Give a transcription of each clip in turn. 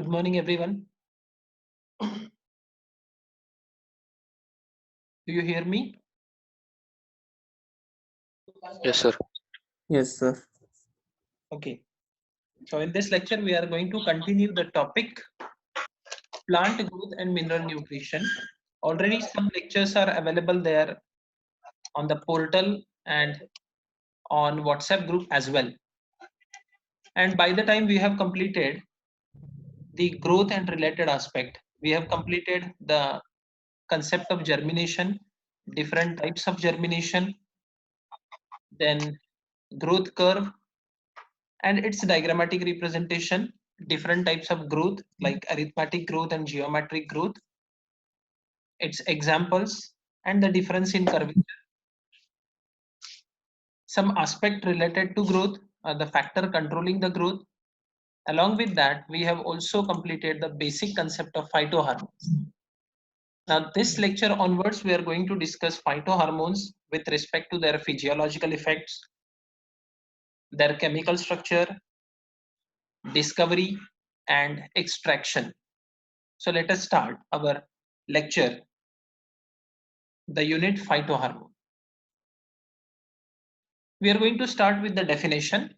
Good morning, everyone. Do you hear me? Yes, sir. Yes, sir. Okay. So in this lecture, we are going to continue the topic plant growth and mineral nutrition. Already some lectures are available there on the portal and on WhatsApp group as well. And by the time we have completed the growth and related aspect, we have completed the concept of germination, different types of germination, then growth curve and its diagrammatic representation, different types of growth like arithmetic growth and geometric growth, its examples, and the difference in curvature. Some aspect related to growth, the factor controlling the growth. Along with that, we have also completed the basic concept of phytohormones. Now, this lecture onwards, we are going to discuss phytohormones with respect to their physiological effects, their chemical structure, discovery, and extraction. So let us start our lecture, the unit phytohormone. We are going to start with the definition.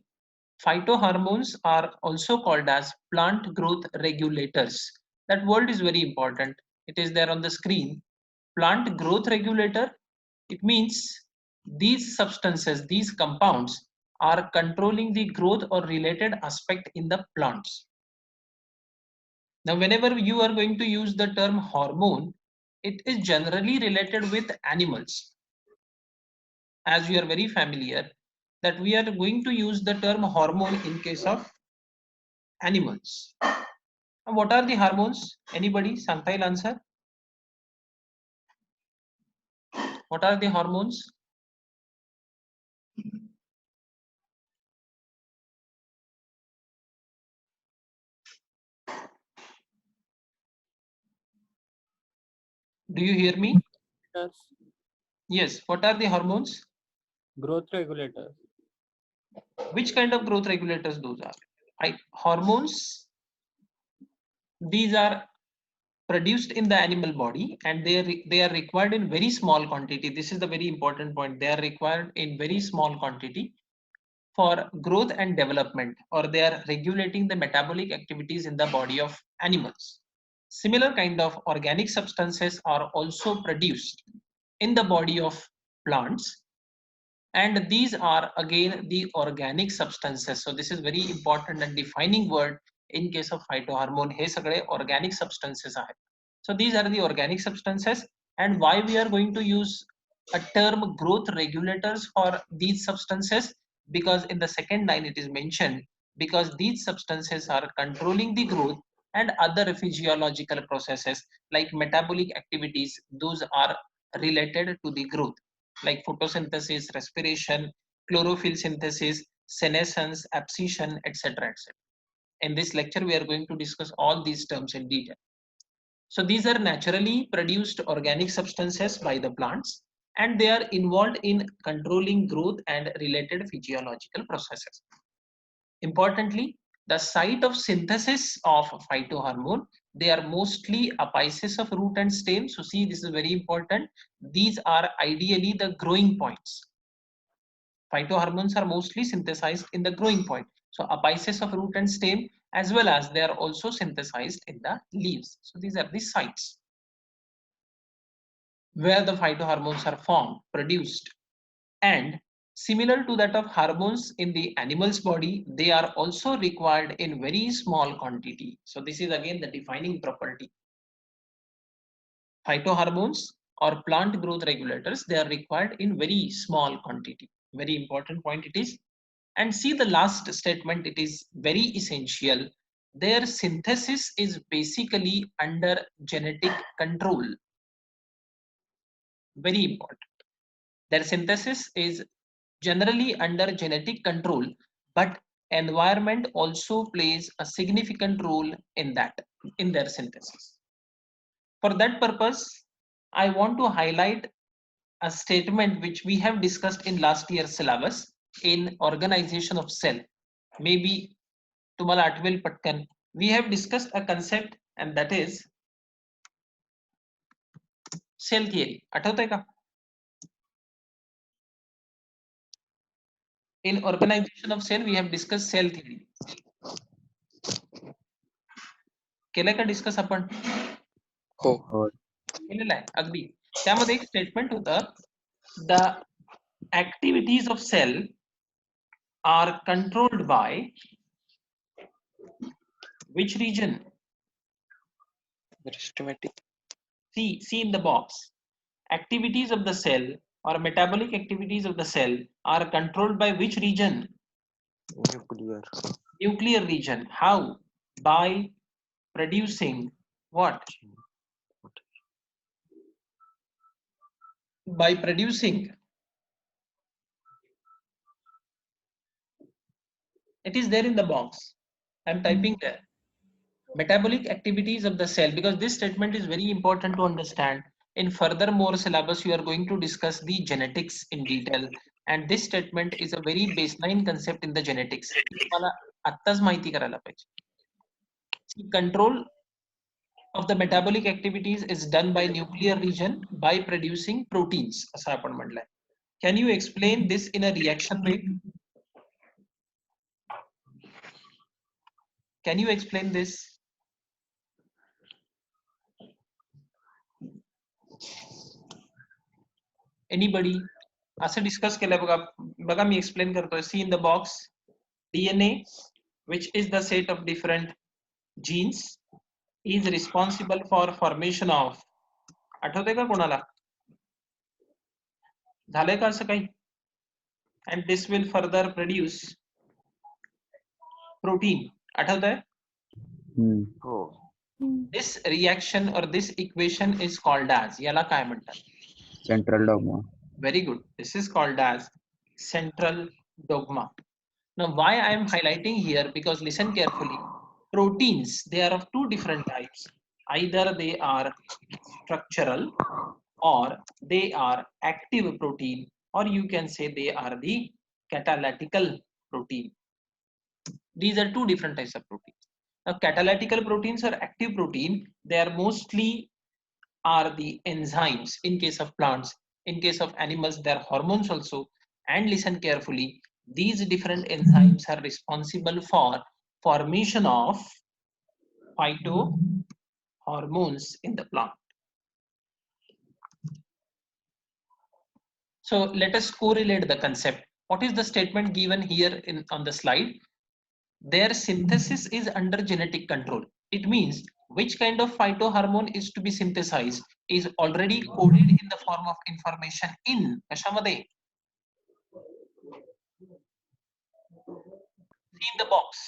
Phytohormones are also called as plant growth regulators. That word is very important. It is there on the screen. Plant growth regulator, it means these substances, these compounds are controlling the growth or related aspect in the plants. Now, whenever you are going to use the term hormone, it is generally related with animals. As you are very familiar, that we are going to use the term hormone in case of animals. And what are the hormones? Anybody? Santa will answer. What are the hormones? Do you hear me? Yes. Yes. What are the hormones? Growth regulators. Which kind of growth regulators those are? Hormones, these are produced in the animal body and they are required in very small quantity. This is the very important point. They are required in very small quantity for growth and development, or they are regulating the metabolic activities in the body of animals. Similar kind of organic substances are also produced in the body of plants, and these are again the organic substances. So this is very important and defining word in case of phytohormone. हे सगळे organic substances आहेत. So these are the organic substances, and why we are going to use a term growth regulators for these substances, because in the second line it is mentioned, because these substances are controlling the growth and other physiological processes like metabolic activities, those are related to the growth like photosynthesis, respiration, chlorophyll synthesis, senescence, abscission, etc. etc. In this lecture, we are going to discuss all these terms in detail. So these are naturally produced organic substances by the plants, and they are involved in controlling growth and related physiological processes. Importantly, the site of synthesis of phytohormone, they are mostly apices of root and stem. So see, this is very important. These are ideally the growing points. Phytohormones are mostly synthesized in the growing point. So apices of root and stem, as well as they are also synthesized in the leaves. So these are the sites where the phytohormones are formed, produced, and similar to that of hormones in the animal's body, they are also required in very small quantity. So this is again the defining property. Phytohormones or plant growth regulators, they are required in very small quantity. Very important point it is. And see the last statement, it is very essential. Their synthesis is basically under genetic control. Very important. Their synthesis is generally under genetic control, but environment also plays a significant role in that, in their synthesis. For that purpose, I want to highlight a statement which we have discussed in last year's syllabus in organization of cell. Maybe तुम्हाला आठवेल पटकन we have discussed a concept and that is cell theory. आठवतंय का? In organization of cell we have discussed cell theory. केलं का discuss आपण? हो. केलेलं आहे अगदी. त्यामध्ये एक स्टेटमेंट होतं, the activities of cell are controlled by which region? Systematic. See in the box. Activities of the cell or metabolic activities of the cell are controlled by which region? Nuclear. Nuclear region. How? By producing what? By producing. It is there in the box. I'm typing there. Metabolic activities of the cell, because this statement is very important to understand. In furthermore syllabus, you are going to discuss the genetics in detail, and this statement is a very baseline concept in the genetics. तुम्हाला आत्ताच माहिती करायला पाहिजे. See, control of the metabolic activities is done by nuclear region by producing proteins, असं आपण म्हटलंय. Can you explain this in a reaction way? Can you explain this? Anybody? असं discuss केलंय बघा. बघा मी एक्सप्लेन करतोय. See in the box, DNA, which is the set of different genes, is responsible for formation of. आठवतंय का कोणाला? झालंय का असं काही? And this will further produce protein. आठवतंय? हो. This reaction or this equation is called as, याला काय म्हणतात? Central dogma. Very good. This is called as central dogma. Now, why I am highlighting here? Because listen carefully. Proteins, they are of two different types. Either they are structural or they are active protein, or you can say they are the catalytical protein. These are two different types of proteins. Now, catalytical proteins or active protein, they are mostly are the enzymes in case of plants. In case of animals, they are hormones also. And listen carefully, these different enzymes are responsible for formation of phytohormones in the plant. So let us correlate the concept. What is the statement given here on the slide? Their synthesis is under genetic control. It means which kind of phytohormone is to be synthesized is already coded in the form of information in कशामध्ये? See in the box.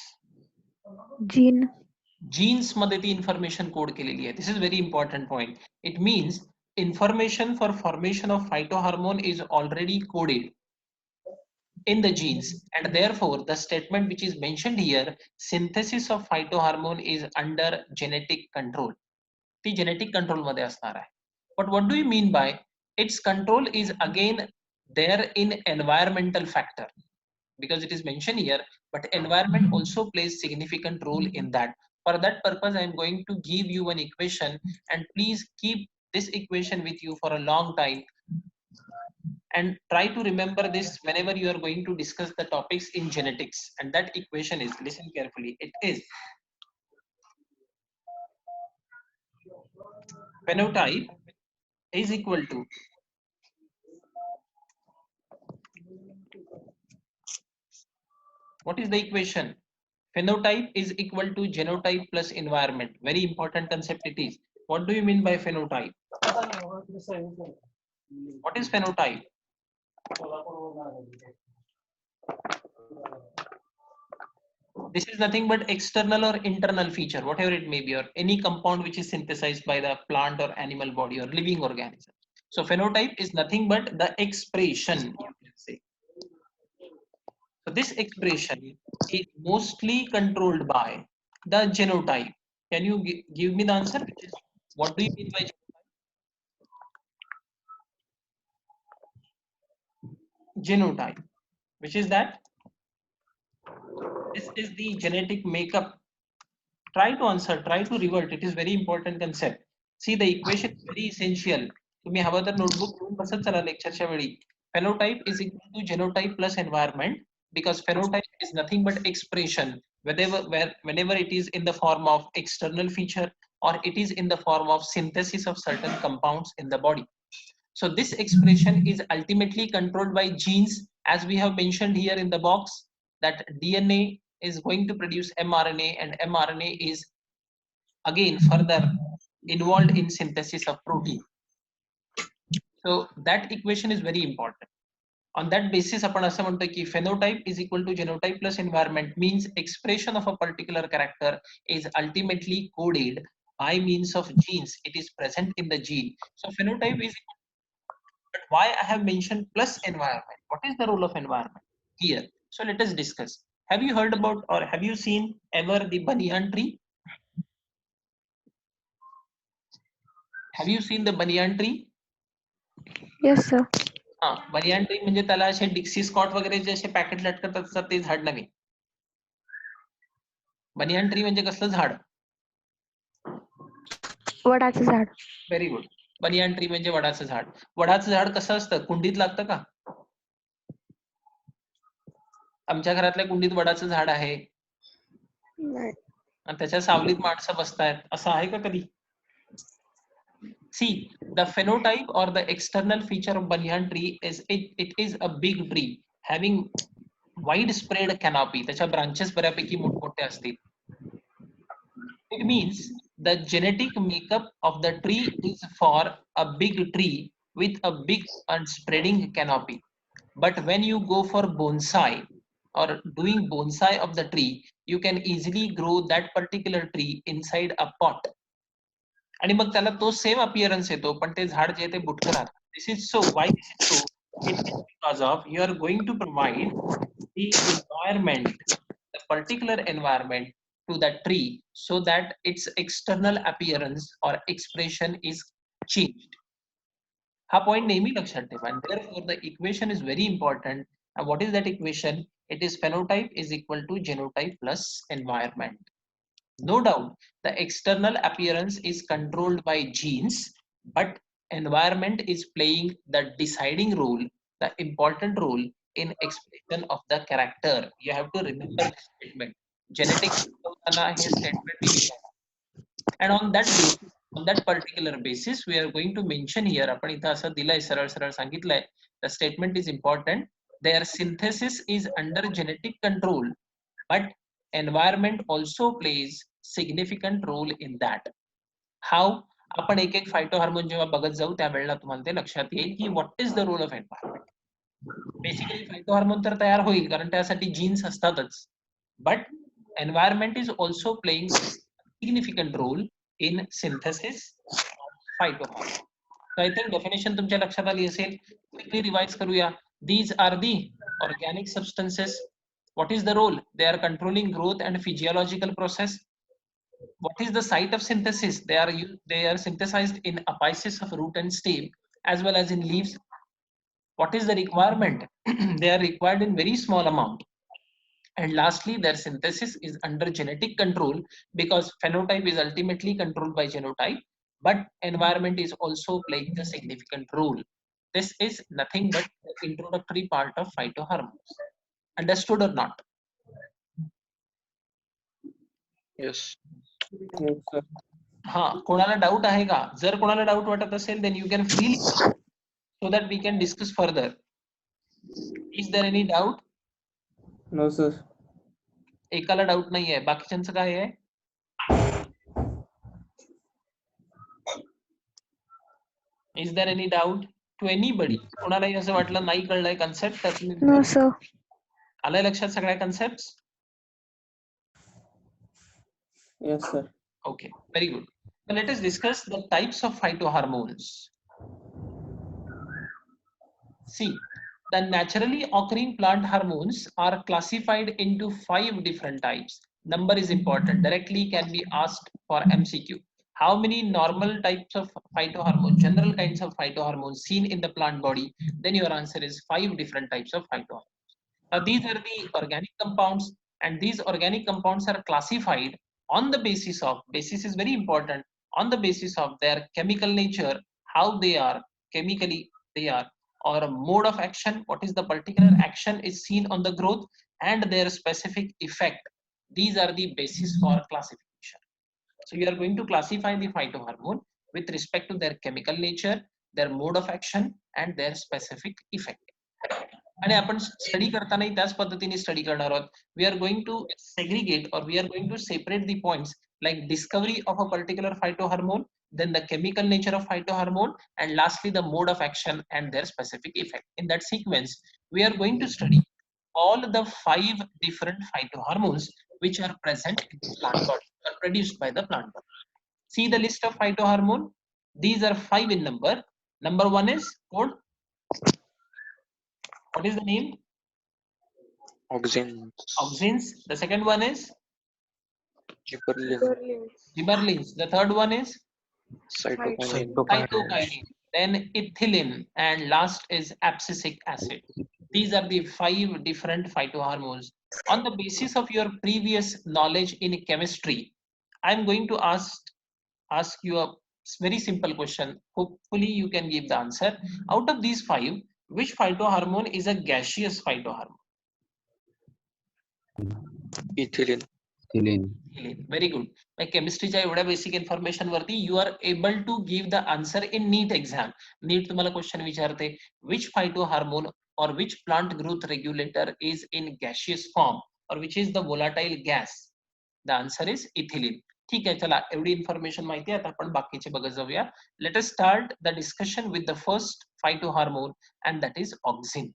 Gene. Genes मध्ये ती information code केलेली आहे. This is very important point. It means information for formation of phytohormone is already coded in the genes, and therefore the statement which is mentioned here, synthesis of phytohormone is under genetic control. ती genetic control मध्ये असणार आहे. But what do you mean by its control is again there in environmental factor, because it is mentioned here, but environment also plays significant role in that. For that purpose, I am going to give you an equation, and please keep this equation with you for a long time and try to remember this whenever you are going to discuss the topics in genetics. And that equation is, listen carefully, it is phenotype is equal to what is the equation? Phenotype is equal to genotype plus environment. Very important concept it is. What do you mean by phenotype? What is phenotype? This is nothing but external or internal feature, whatever it may be, or any compound which is synthesized by the plant or animal body or living organism. So phenotype is nothing but the expression, you can say. So this expression is mostly controlled by the genotype. Can you give me the answer? Which is, what do you mean by genotype? Which is that? This is the genetic makeup Try to answer, try to revert. It is very important concept. See, the equation is very essential. तुम्ही हवं तर notebook घेऊन बसत चला लेक्चरच्या वेळी. Phenotype is equal to genotype plus environment, because phenotype is nothing but expression, whenever it is in the form of external feature or it is in the form of synthesis of certain compounds in the body. So this expression is ultimately controlled by genes, as we have mentioned here in the box, that DNA is going to produce mRNA, and mRNA is again further involved in synthesis of protein. So that equation is very important. On that basis, आपण असं म्हणतो की phenotype is equal to genotype plus environment, means expression of a particular character is ultimately coded by means of genes. It is present in the gene. So phenotype is, but why I have mentioned plus environment? What is the role of environment here? So let us discuss. Have you heard about or have you seen ever the banyan tree? Have you seen the banyan tree? Yes, sir. Banyan tree म्हणजे त्याला असे डिक्सी Scott वगैरे जे असे packet लटकत असतात ते झाड नव्हे. बनियान ट्री म्हणजे कसलं झाड? वडाचं झाड. Very good. बनियान ट्री म्हणजे वडाचं झाड. वडाचं झाड कसं असतं? कुंडीत लागतं का? आमच्या घरातल्या कुंडीत वडाचं झाड आहे आणि त्याच्या सावलीत माणसं बसतायत, असं आहे का कधी? See, the phenotype or the external feature of banyan tree is it is a big tree having widespread canopy. त्याच्या branches बऱ्यापैकी मोठमोठे असतील. It means the genetic makeup of the tree is for a big tree with a big and spreading canopy. But when you go for bonsai or doing bonsai of the tree, you can easily grow that particular tree inside a pot. आणि मग त्याला तो same appearance येतो, पण ते झाड जे ते बुटकं राहतं. This is so. Why this is so? It is because of you are going to provide the environment, the particular environment to the tree, so that its external appearance or expression is changed. हा point नेहमी लक्षात ठेवा. And therefore the equation is very important. And what is that equation? It is phenotype is equal to genotype plus environment. No doubt, the external appearance is controlled by genes, but environment is playing the deciding role, the important role in expression of the character. You have to remember this statement. Genetics statement. And on that basis, on that particular basis, we are going to mention here. आपण इथं असं दिलंय, सरळ सरळ सांगितलंय. The statement is important. Their synthesis is under genetic control, but environment also plays significant role in that. How? आपण एक एक फायटो हार्मोन जेव्हा बघत जाऊ त्यावेळेला तुम्हाला ते लक्षात येईल की what is the role of environment. Basically phyto hormone तर तयार होईल कारण त्यासाठी जीन्स असतातच, but environment is also playing significant role in synthesis phyto hormone. So I think definition तुमच्या लक्षात आली असेल. Quickly revise करूया. These are the organic substances. What is the role? They are controlling growth and physiological process. What is the site of synthesis? They are synthesized in apices of root and stem as well as in leaves. What is the requirement? They are required in very small amount. And lastly, their synthesis is under genetic control because phenotype is ultimately controlled by genotype, but environment is also playing a significant role. This is nothing but the introductory part of phytohormones. Understood or not? Yes. Yes, sir. हा, कोणाला doubt आहे का? जर कोणाला doubt वाटत असेल then you can freely so that we can discuss further. Is there any doubt? No, sir. एकाला doubt नाहीये, बाकीच्यांचं काय आहे? Is there any doubt to anybody? कोणालाही असं वाटलं नाही कळलंय कन्सेप्ट? No, sir. आलंय लक्षात सगळ्या concept? Yes, sir. Okay, very good. So let us discuss the types of phytohormones. See, the naturally occurring plant hormones are classified into 5 different types. Number is important. Directly can be asked for MCQ. How many normal types of phytohormones, general kinds of phytohormones seen in the plant body? Then your answer is 5 different types of phytohormones. Now these are the organic compounds, and these organic compounds are classified On the basis of, basis is very important, on the basis of their chemical nature, how they are chemically, they are, or a mode of action, what is the particular action is seen on the growth, and their specific effect. These are the basis for classification. So you are going to classify the phytohormone with respect to their chemical nature, their mode of action, and their specific effect. आणि आपण study करतानाही त्याच पद्धतीने study करणार आहोत. We are going to segregate or we are going to separate the points like discovery of a particular phytohormone, then the chemical nature of phytohormone, and lastly the mode of action and their specific effect. In that sequence, we are going to study all the 5 different phytohormones which are present in the plant body or produced by the plant body. See the list of phytohormone. These are 5 in number. Number 1 is called, what is the name? Auxins. Auxins. The second one is Gibberellin. gibberellins. The third one is Cytokinin. cytokinin. Then ethylene, and last is abscisic acid. These are the 5 different phytohormones. On the basis of your previous knowledge in chemistry, I'm going to ask you a very simple question. Hopefully you can give the answer. Out of these 5, which phytohormone is a gaseous phytohormone? Ethylene. Very good. Like chemistryच्या एवढ्या basic information वरती you are able to give the answer in NEET exam. NEET तुम्हाला question विचारते, which फायटोहार्मोन or which plant growth regulator is in gaseous form or which is the volatile gas? The answer is ethylene. ठीक आहे, चला एवढी information माहिती आहे. आता आपण बाकीचे बघत जाऊया. Let us start the discussion with the first phytohormone, and that is auxin.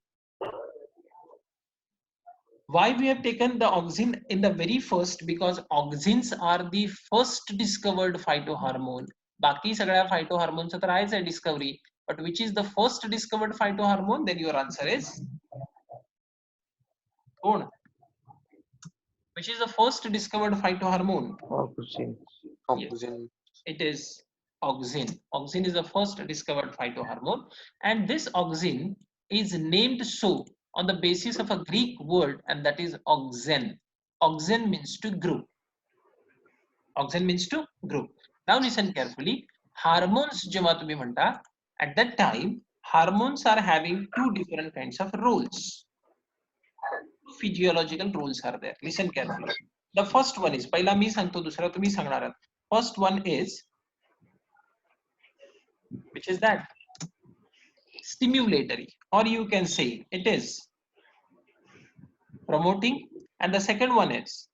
Why we have taken the auxin in the very first? Because auxins are the first discovered phytohormone. बाकी सगळ्या phytohormones तर आहेच आहे discovery, but which is the first discovered phytohormone? Then your answer is कोण? Which is the first discovered phytohormone? Auxin. It is auxin. Auxin is the first discovered phytohormone, and this auxin is named so on the basis of a Greek word, and that is auxen. Auxen means to grow. Auxen means to grow. Now listen carefully. Hormones जेव्हा तुम्ही म्हणता, at that time hormones are having 2 different kinds of roles. Physiological roles are there. Listen carefully. The first one is, पहिला मी सांगतो, दुसरा तुम्ही सांगणार आहात. First one is, which is that? Stimulatory, or you can say it is promoting, and the second one is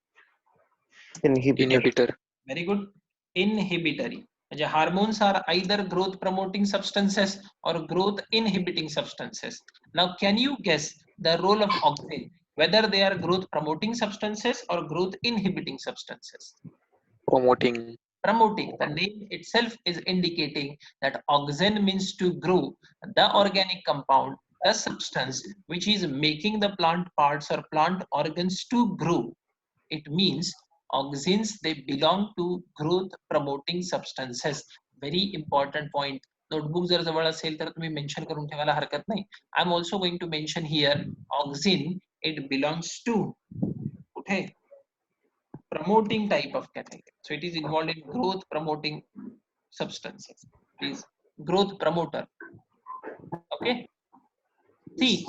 Inhibitor. very good, inhibitory. म्हणजे hormones are either growth promoting substances or growth inhibiting substances. Now can you guess the role of auxin, whether they are growth promoting substances or growth inhibiting substances? Promoting. The name itself is indicating that auxin means to grow the organic compound, the substance which is making the plant parts or plant organs to grow. It means auxins, they belong to growth promoting substances. Very important point. Notebook जर जवळ असेल तर तुम्ही mention करून ठेवायला हरकत नाही. I'm also going to mention here auxin, it belongs to कुठे? Promoting type of category. So it is involved in growth promoting substances. It is growth promoter. Okay. See,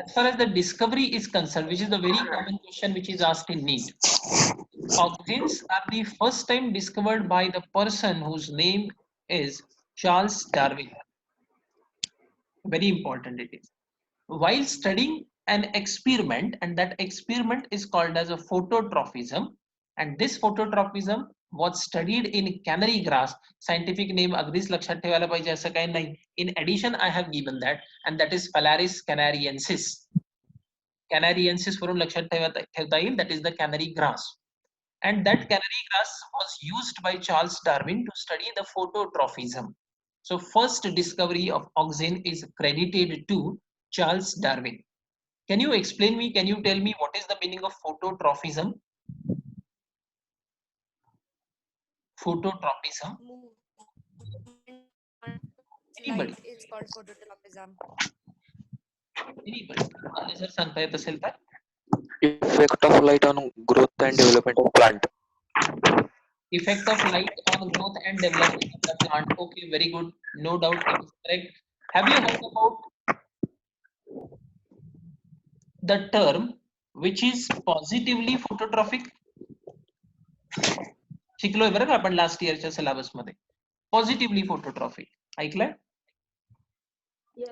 as far as the discovery is concerned, which is the very common question which is asked in NEET, auxins are the first time discovered by the person whose name is Charles Darwin. Very important it is. While studying an experiment, and that experiment is called as a phototrophism, and this phototrophism was studied in canary grass. Scientific name अगदीच लक्षात ठेवायला पाहिजे असं काही नाही. In addition, I have given that, and that is Phalaris canariensis. Canariensis वरून लक्षात ठेवता येईल, that is the canary grass. And that canary grass was used by Charles Darwin to study the phototrophism. So first discovery of auxin is credited to Charles Darwin. Can you explain me, can you tell me what is the meaning of phototrophism? Phototropism. Anybody? Light is called phototropism. Anybody? जर सांगता येत असेल तर? Effect of light on growth and development of plant. Effect of light on growth and development of the plant. Okay, very good. No doubt it is correct. Have you heard about the term which is positively phototrophic? शिकलोय बरं का आपण last इयरच्या syllabus मध्ये. Positively phototrophic ऐकलंय?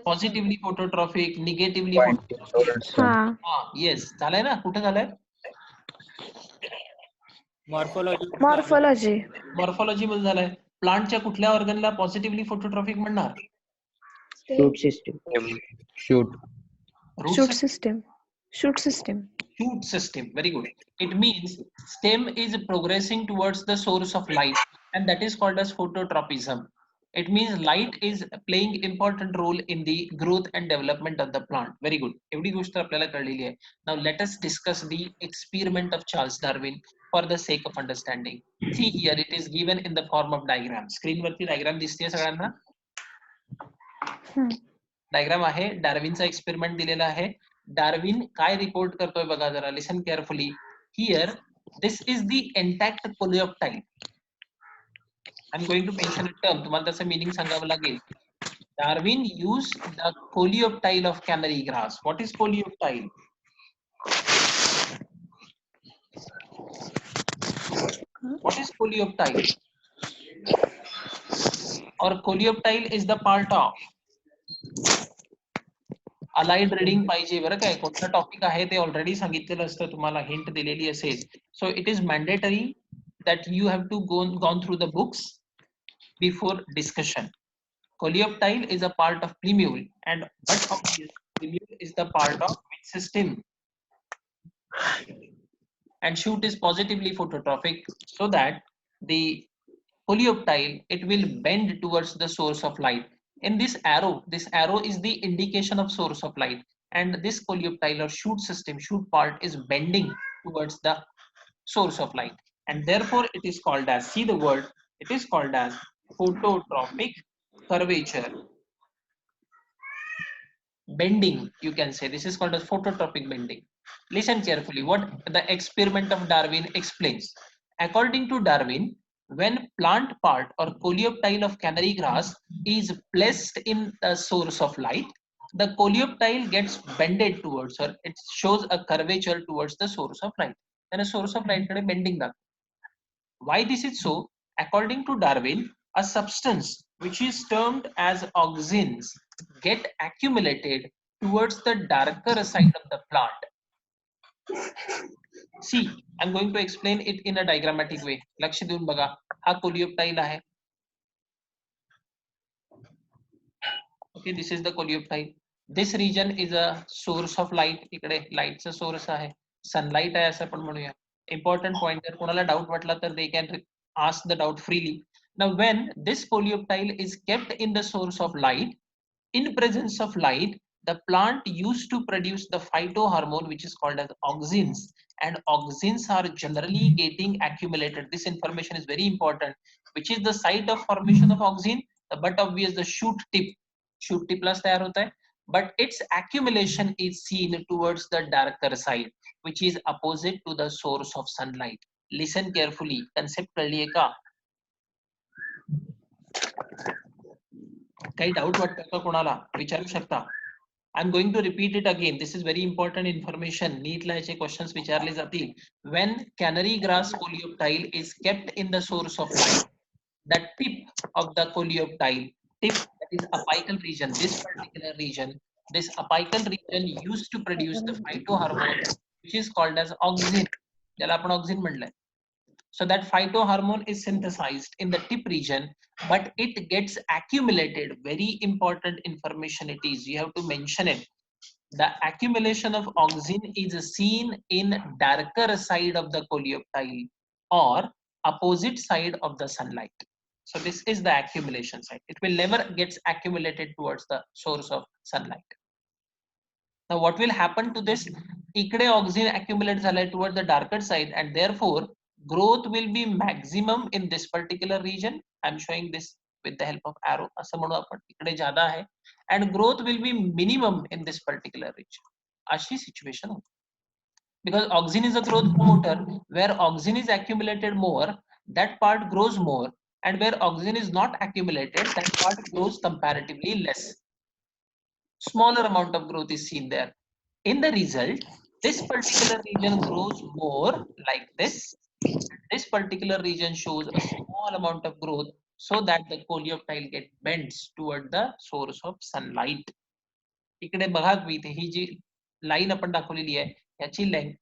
Positively phototrophic, negatively Point phototrophic. towards sun. हाँ हा yes झालंय ना, कुठं झालंय? मॉर्फोलॉजी मॉर्फॉलॉजी मध्ये झालंय. प्लांटच्या कुठल्या ऑर्गनला पॉझिटिव्हली फोटोट्रॉफिक म्हणणार? Shoot system. Shoot. Shoot system Shoot system. Very good. It means stem is progressing towards the source of light, and that is called as phototropism. It means light is playing important role in the growth and development of the plant. Very good. एवढी गोष्ट आपल्याला कळलेली आहे. Now let us discuss the experiment of Charles Darwin for the sake of understanding. See here it is given in the form of diagram. Screen वरती diagram दिसते सगळ्यांना? Diagram आहे. डार्विनचा experiment दिलेला आहे. डार्विन काय रिपोर्ट करतोय बघा जरा, listen carefully. Here this is the intact coleoptile. I am going to mention a term, तुम्हाला त्याचं मीनिंग सांगावं लागेल. Darwin use the coleoptile of canary grass. What is coleoptile? What is coleoptile? Or coleoptile is the part of allied reading पाहिजे बरं काय. कोणता topic आहे ते ऑलरेडी सांगितलेलं असतं, तुम्हाला हिंट दिलेली असेल. So it is mandatory that you have to gone through the books before discussion. Coleoptile is a part of plumule, and but plumule is the part of which system? And shoot is positively phototrophic, so that the coleoptile, it will bend towards the source of light. In this arrow is the indication of source of light, and this coleoptile or shoot system, shoot part is bending towards the source of light, and therefore it is called as, see the word, it is called as phototropic curvature. Bending, you can say this is called as phototropic bending. Listen carefully what the experiment of Darwin explains. According to Darwin, when plant part or coleoptile of canary grass is placed in the source of light, the coleoptile gets bended towards, or it shows a curvature towards the source of light. And a source of light कडे bending that. Why this is so? According to Darwin, a substance which is termed as auxins get accumulated towards the darker side of the plant. See, I'm going to explain it in a diagrammatic way. लक्ष देऊन बघा. हा coleoptile आहे. Okay, this is the coleoptile. This region is a source of light. इकडे lightचा source आहे. Sunlight आहे असं पण म्हणूया. Important point जर कोणाला doubt वाटला तर they can ask the doubt freely. Now when this coleoptile is kept in the source of light, in presence of light, the plant used to produce the phytohormone which is called as auxins, and auxins are generally getting accumulated. This information is very important. Which is the site of formation of auxin? The butt obvious, the shoot tip. Shoot tip ला तयार होता है, but its accumulation is seen towards the darker side, which is opposite to the source of sunlight. Listen carefully. Concept कळली आहे का? काही doubt वाटतं का कोणाला? विचारू शकता. I'm going to repeat it again. This is very important information. नीटला याचे क्वेश्चन्स विचारले जातील. When canary grass coleoptile is kept in the source of light, the tip of the coleoptile, tip, that is apical region, this particular region, this apical region used to produce the phytohormone which is called as auxin. ज्याला आपण auxin म्हणलंय. So that phytohormone is synthesized in the tip region, but it gets accumulated. Very important information it is. You have to mention it. The accumulation of auxin is seen in darker side of the coleoptile or opposite side of the sunlight. So this is the accumulation side. It will never gets accumulated towards the source of sunlight. Now what will happen to this? इकडे auxin accumulate झालाय towards the darker side, and therefore growth will be maximum in this particular region. I'm showing this with the help of arrow. असं म्हणू आपण, इकडे ज्यादा आहे, and growth will be minimum in this particular region. अशी situation होती. Because auxin is a growth promoter, where auxin is accumulated more, that part grows more, and where oxygen is not accumulated, that part grows comparatively less. Smaller amount of growth is seen there. In the result, this particular region grows more like this. This particular region shows a small amount of growth so that the coleoptile get bends toward the source of sunlight. इकडे बघा तुम्ही इथे ही जी line आपण दाखवलेली आहे याची length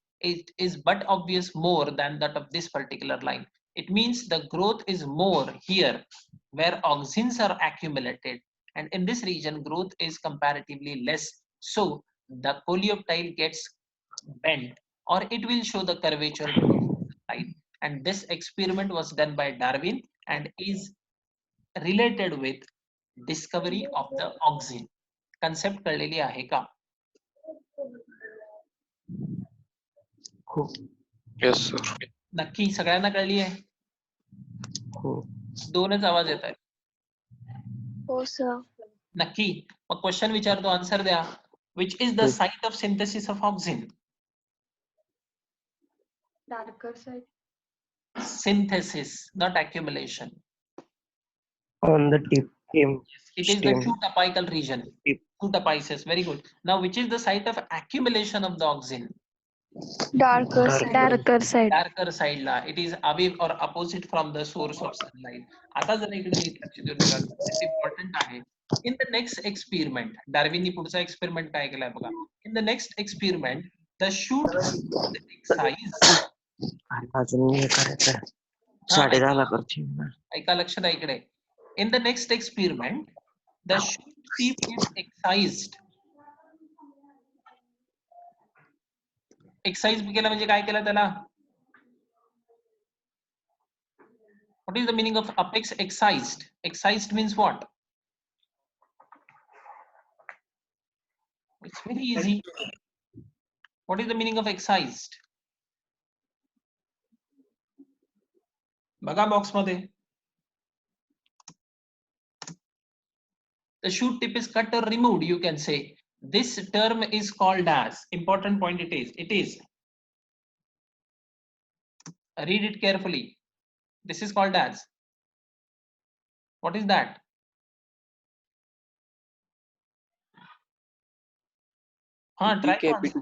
is but obvious more than that of this particular line. It means the growth is more here where auxins are accumulated, and in this region growth is comparatively less, so the coleoptile gets bent or it will show the curvature towards the side. And this experiment was done by Darwin and is related with discovery of the auxin. Concept कळलेली आहे का? हो Yes, sir. नक्की सगळ्यांना कळली आहे? हो दोनच आवाज येत आहे. हो सर. नक्की. मग क्वेश्चन विचारतो, आन्सर द्या. Which is the site of synthesis of auxin? Darker side. Synthesis, not accumulation. on the tip. It is the Stem. shoot apical region. Tip. Shoot apices. Very good. Now, which is the site of accumulation of the auxin? Darker side. Darker side. Darker side ला. It is away or opposite from the source of sunlight. आता जर इकडे NEET लक्ष देऊन बघा, important आहे. In the next experiment, डार्विननी पुढचा experiment काय केलाय बघा. In the next experiment, the shoot excised. अजून हे करायचं 10:30 करते. ऐका, लक्ष द्या इकडे. In the next experiment, the shoot tip is excised. Excise केलं म्हणजे काय केलं त्याला? What is the meaning of apex excised? Excised means what? It's very easy. What is the meaning of excised? बघा बॉक्स मध्ये. The shoot tip is cut or removed, you can say. This term is called as, important point it is. Read it carefully. This is called as, what is that? Try to answer.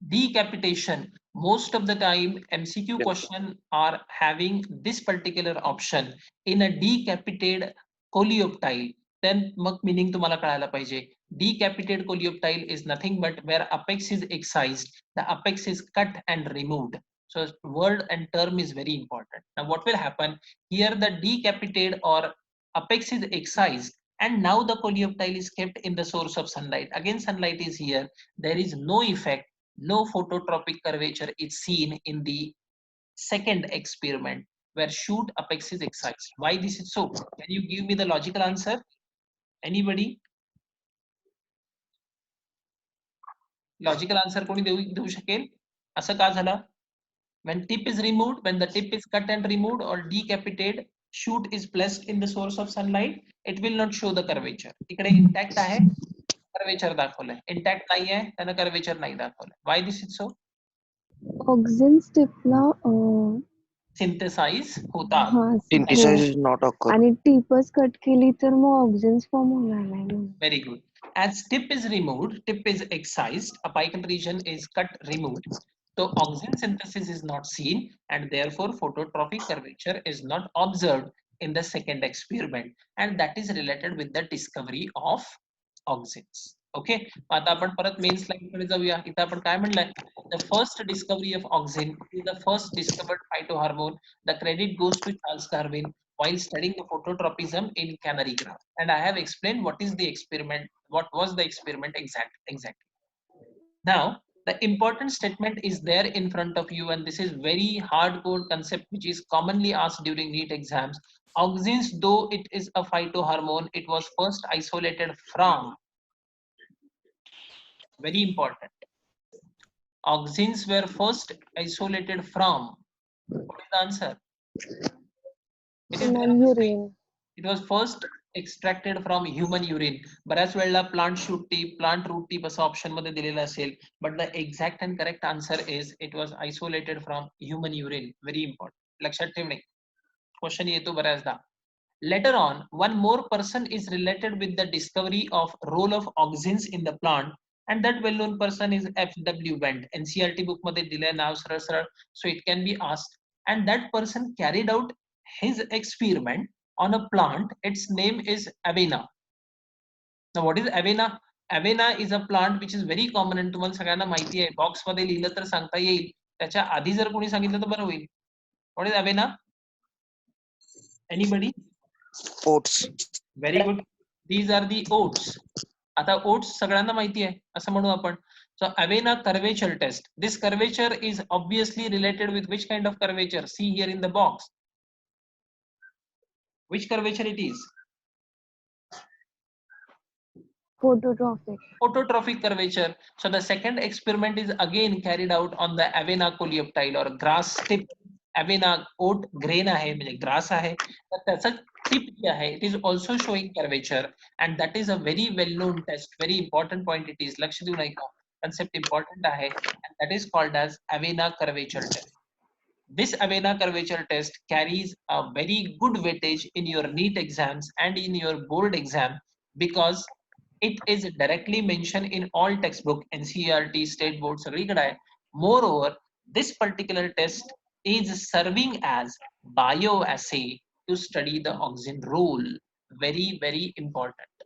Decapitation. Most of the time MCQ question are having this particular option in a decapitated coleoptile. Then mug meaning तुम्हाला कळायला पाहिजे. Decapitated coleoptile is nothing but where apex is excised, the apex is cut and removed. So word and term is very important. Now what will happen here? The decapitated or apex is excised, and now the coleoptile is kept in the source of sunlight. Again sunlight is here. There is no effect. No phototropic curvature is seen in the second experiment where shoot apex is excised. Why this is so? Can you give me the logical answer? Anybody? Logical answer कोणी देऊ शकेल? असं का झालं? When tip is removed, when the tip is cut and removed or decapitated, shoot is placed in the source of sunlight, it will not show the curvature. इकडे intact आहे, curvature दाखवलंय. Intact नाही आहे, त्यानं curvature नाही दाखवलंय. Why this is so? Auxin स्टिपला Synthesize होता. Synthesis is not occur. आणि टिपच कट केली तर मग ऑक्सिन्स फॉर्म होणार नाही. Very good. As tip is removed, tip is excised, apical region is cut, removed. So auxin synthesis is not seen, and therefore phototropic curvature is not observed in the second experiment, and that is related with the discovery of auxins. Okay. आता आपण परत main slide कडे जाऊया. इथे आपण काय म्हणलंय? The first discovery of auxin is the first discovered phytohormone. The credit goes to Charles Darwin while studying the phototropism in canary grass. And I have explained what is the experiment, what was the experiment exactly. Now, the important statement is there in front of you, and this is very hardcore concept which is commonly asked during NEET exams. Auxins, though it is a phytohormone, it was first isolated from, very important. Auxins were first isolated from, what is the answer? It is there on the screen. It was first extracted from human urine. बऱ्याच वेळेला plant shoot tip, plant root tip असं option मध्ये दिलेलं असेल, but the exact and correct answer is it was isolated from human urine. Very important. लक्षात ठेवणे. Question येतो बऱ्याचदा. Later on, one more person is related with the discovery of role of auxins in the plant, and that well-known person is F.W. Wendt. NCERT book मध्ये दिलंय नाव सरळ सरळ, so it can be asked. And that person carried out his experiment on a plant. Its name is Avena. Now, what is Avena? Avena is a plant which is very common and तुम्हाला सगळ्यांना माहिती आहे. Box मध्ये लिहिलं तर सांगता येईल. त्याच्या आधी जर कोणी सांगितलं तर बरं होईल. What is Avena? Anybody? Oats. Very good. These are the oats. आता oats सगळ्यांना माहिती आहे असं म्हणू आपण. So Avena curvature test. This curvature is obviously related with which kind of curvature? See here in the box. Which curvature it is? Phototrophic. Phototrophic curvature. So the second experiment is again carried out on the Avena coleoptile or grass tip. Avena oat grain आहे म्हणजे grass आहे तर त्याचा tip जे आहे it is also showing curvature and that is a very well known test. Very important point it is. लक्ष देऊ नका. Concept important आहे and that is called as Avena curvature test. This Avena curvature test carries a very good weightage in your NEET exams and in your board exam because it is directly mentioned in all textbook, NCERT, state board, सगळीकडे आहे. Moreover, this particular test is serving as bioassay to study the auxin role. Very, very important.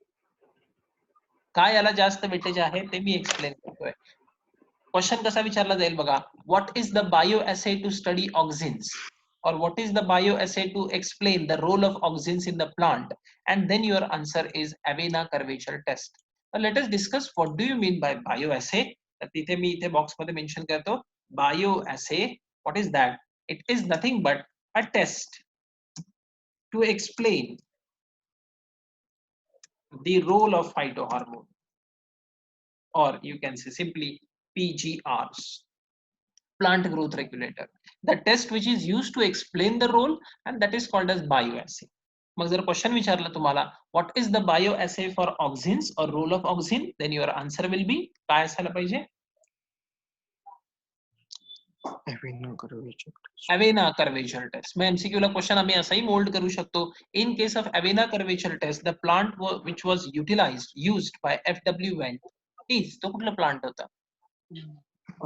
काय याला जास्त weightage आहे ते मी explain करतोय. Question कसा विचारला जाईल बघा. What is the bioassay to study auxins? Or what is the bioassay to explain the role of auxins in the plant? And then your answer is Avena curvature test. Now let us discuss what do you mean by bioassay. तर तिथे मी इथे box मध्ये mention करतो. Bioassay, what is that? It is nothing but a test to explain the role of phytohormone, or you can say simply PGRs, plant growth regulator. The test which is used to explain the role and that is called as bioassay. मग जर question विचारलं तुम्हाला what is the bioassay for auxins or role of auxin, then your answer will be काय असायला पाहिजे? Avena curvature test. Avena curvature test. मग MCQ ला question आम्ही असाही mould करू शकतो. In case of Avena curvature test, the plant which was used by F.W. Wendt is, तो कुठला plant होता?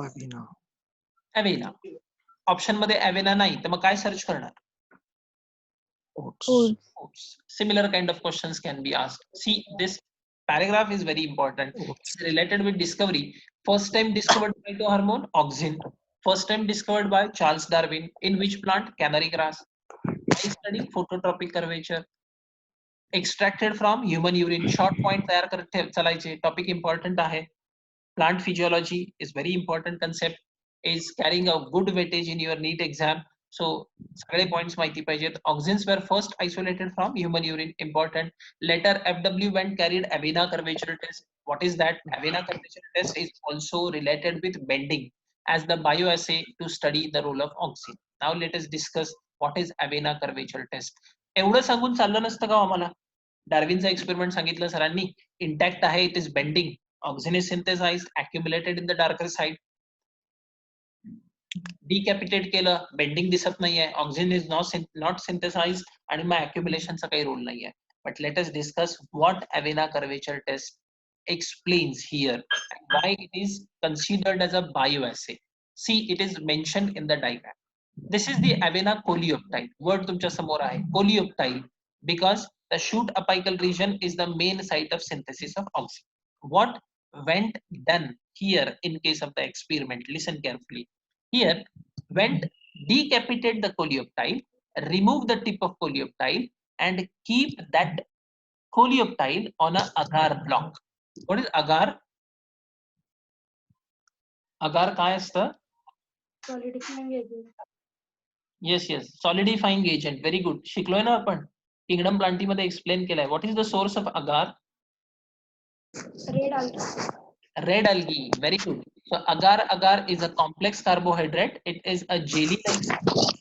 Avena. Avena. ऑप्शन मध्ये Avena नाही तर मग काय सर्च करणार? Oats. Oats. Similar kind of questions can be asked. See, this paragraph is very important. It's related with discovery. First time discovered phytohormone, auxin. First time discovered by Charles Darwin. In which plant? Canary grass. I studied phototropic curvature. Extracted from human urine. Short point तयार करत चलायचे. Topic important आहे. Plant physiology is very important concept. Is carrying a good weightage in your NEET exam. So सगळे points माहिती पाहिजेत. Auxins were first isolated from human urine. Important. Later F.W. Wendt carried Avena curvature test. What is that? Avena curvature test is also related with bending as the bioassay to study the role of auxin. Now let us discuss what is Avena curvature test. एवढं सांगून चाललं नसतं का आम्हाला? डार्विनचा experiment सांगितलं सरांनी. Intact आहे, it is bending. Auxin is synthesized, accumulated in the darker side. डिकॅपिटेट केलं, बेंडिंग दिसत नाहीये. ऑक्सिजन इज नॉट सिंथेसाइज्ड आणि मग accumulationचा काही रोल नाहीये. But let us discuss what Avena curvature test explains here and why it is considered as a bioassay. See, it is mentioned in the diagram. This is the Avena coleoptile. Word तुमच्या समोर आहे coleoptile because the shoot apical region is the main site of synthesis of auxin. What Wendt done here in case of the experiment? Listen carefully. Here, Wendt decapitate the coleoptile, remove the tip of coleoptile, and keep that coleoptile on a agar block. What is agar? Agar काय असतं? Solidifying agent. Yes, solidifying agent. Very good. शिकलोय ना आपण. Kingdom Plantae मध्ये explain केलाय. What is the source of agar? Red algae. Red algae. Very good. So agar is a complex carbohydrate. It is a jelly-like substance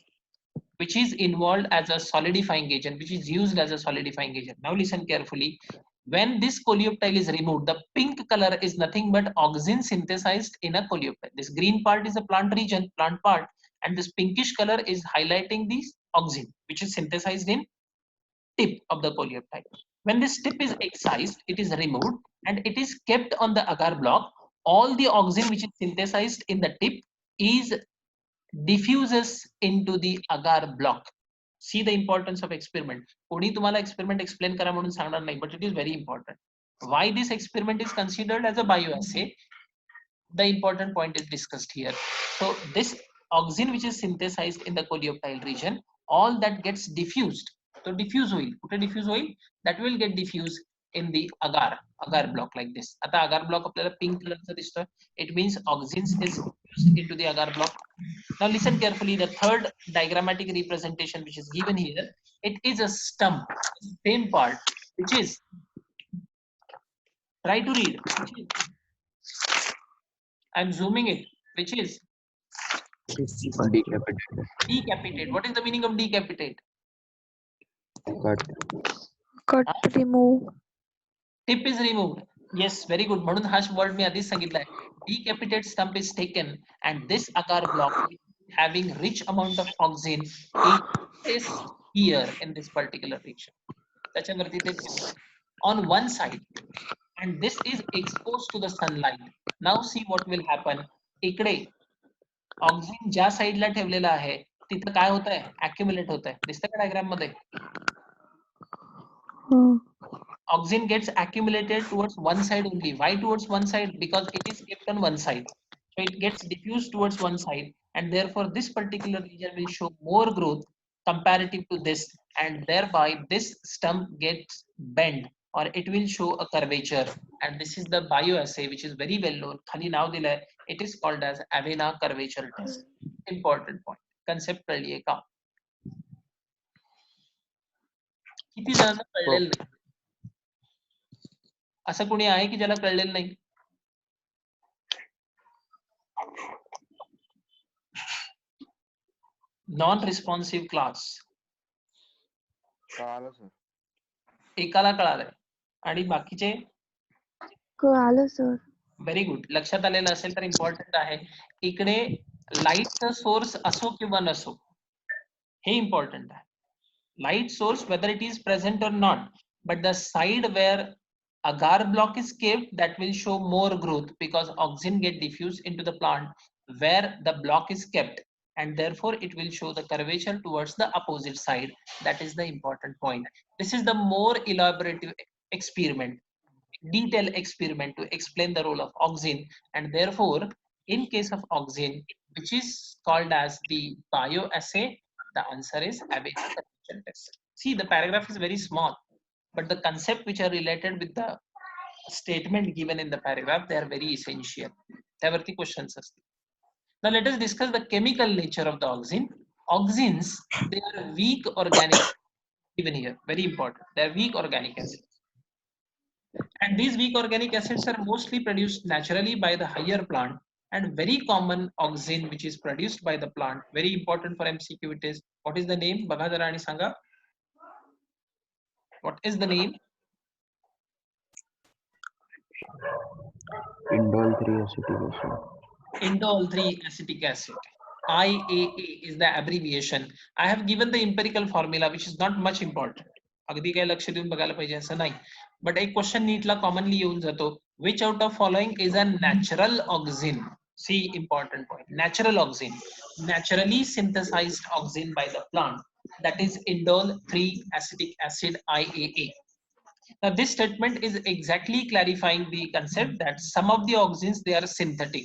which is involved as a solidifying agent, which is used as a solidifying agent. Now listen carefully. When this coleoptile is removed, the pink color is nothing but auxin synthesized in a coleoptile. This green part is a plant region, plant part, and this pinkish color is highlighting the auxin, which is synthesized in tip of the polypeptide. When this tip is excised, it is removed and it is kept on the agar block. All the auxin which is synthesized in the tip is diffuses into the agar block. See the importance of experiment. कोणी तुम्हाला experiment explain करा म्हणून सांगणार नाही, but it is very important. Why this experiment is considered as a bioassay? The important point is discussed here. So this auxin which is synthesized in the coleoptile region, all that gets diffused. So diffuse oil, कुठे diffuse oil? That will get diffused in the agar block like this. आता agar block आपल्याला pink color चा दिसतोय. It means auxins is diffused into the agar block. Now listen carefully. The third diagrammatic representation which is given here, it is a stump, same part, which is, try to read, which is, I'm zooming it, which is Decapitated. decapitate. What is the meaning of decapitate? Cut. Cut, remove. Tip is removed. Yes, very good. म्हणून हा word मी आधीच सांगितलाय. Decapitate stump is taken and this agar block having rich amount of auxin is here in this particular region. त्याच्यावरती ते on one side and this is exposed to the sunlight. Now see what will happen. इकडे auxin ज्या साईडला ठेवलेला आहे तिथं काय होत आहे? accumulate होत आहे. दिसतं का डायग्राम मध्ये? Auxin gets accumulated towards one side only. Why towards one side? Because it is kept on one side. So it gets diffused towards one side and therefore this particular region will show more growth comparative to this and thereby this stump gets bent or it will show a curvature and this is the bioassay which is very well known. खाली नाव दिलंय. It is called as Avena curvature test. Important point. Concept कळलीये का? किती जणांना कळलेलं नाही? असं कोणी आहे की ज्याला कळलेलं नाही? नॉन रिस्पॉन्सिव्ह क्लास एकाला कळालंय आणि बाकीचे कळालं सर. Very good. लक्षात आलेलं असेल तर इम्पॉर्टंट आहे. इकडे लाईटचा सोर्स असो किंवा नसो हे इम्पॉर्टंट आहे. Light source, whether it is present or not, but the side where agar block is kept, that will show more growth because auxin get diffused into the plant where the block is kept and therefore it will show the curvature towards the opposite side. That is the important point. This is the more elaborative experiment, detailed experiment to explain the role of auxin and therefore in case of auxin which is called as the bioassay, the answer is Avena curvature test. See, the paragraph is very small, but the concept which are related with the statement given in the paragraph, they are very essential. त्यावरती questions असतील. Now let us discuss the chemical nature of the auxin. Auxins, they are weak organic, even here, very important. They are weak organic acids. And these weak organic acids are mostly produced naturally by the higher plant and very common auxin which is produced by the plant. Very important for MCQ it is. What is the name? बघा जरा आणि सांगा. What is the name? Indole 3 acetic acid. Indole 3 acetic acid. IAA is the abbreviation. I have given the empirical formula which is not much important. अगदी काही लक्ष देऊन बघायला पाहिजे असं नाही. But एक question नीटला commonly येऊन जातो. Which out of following is a natural auxin? See, important point. Natural auxin. Naturally synthesized auxin by the plant. That is indole 3 acetic acid IAA. Now this statement is exactly clarifying the concept that some of the auxins, they are synthetic.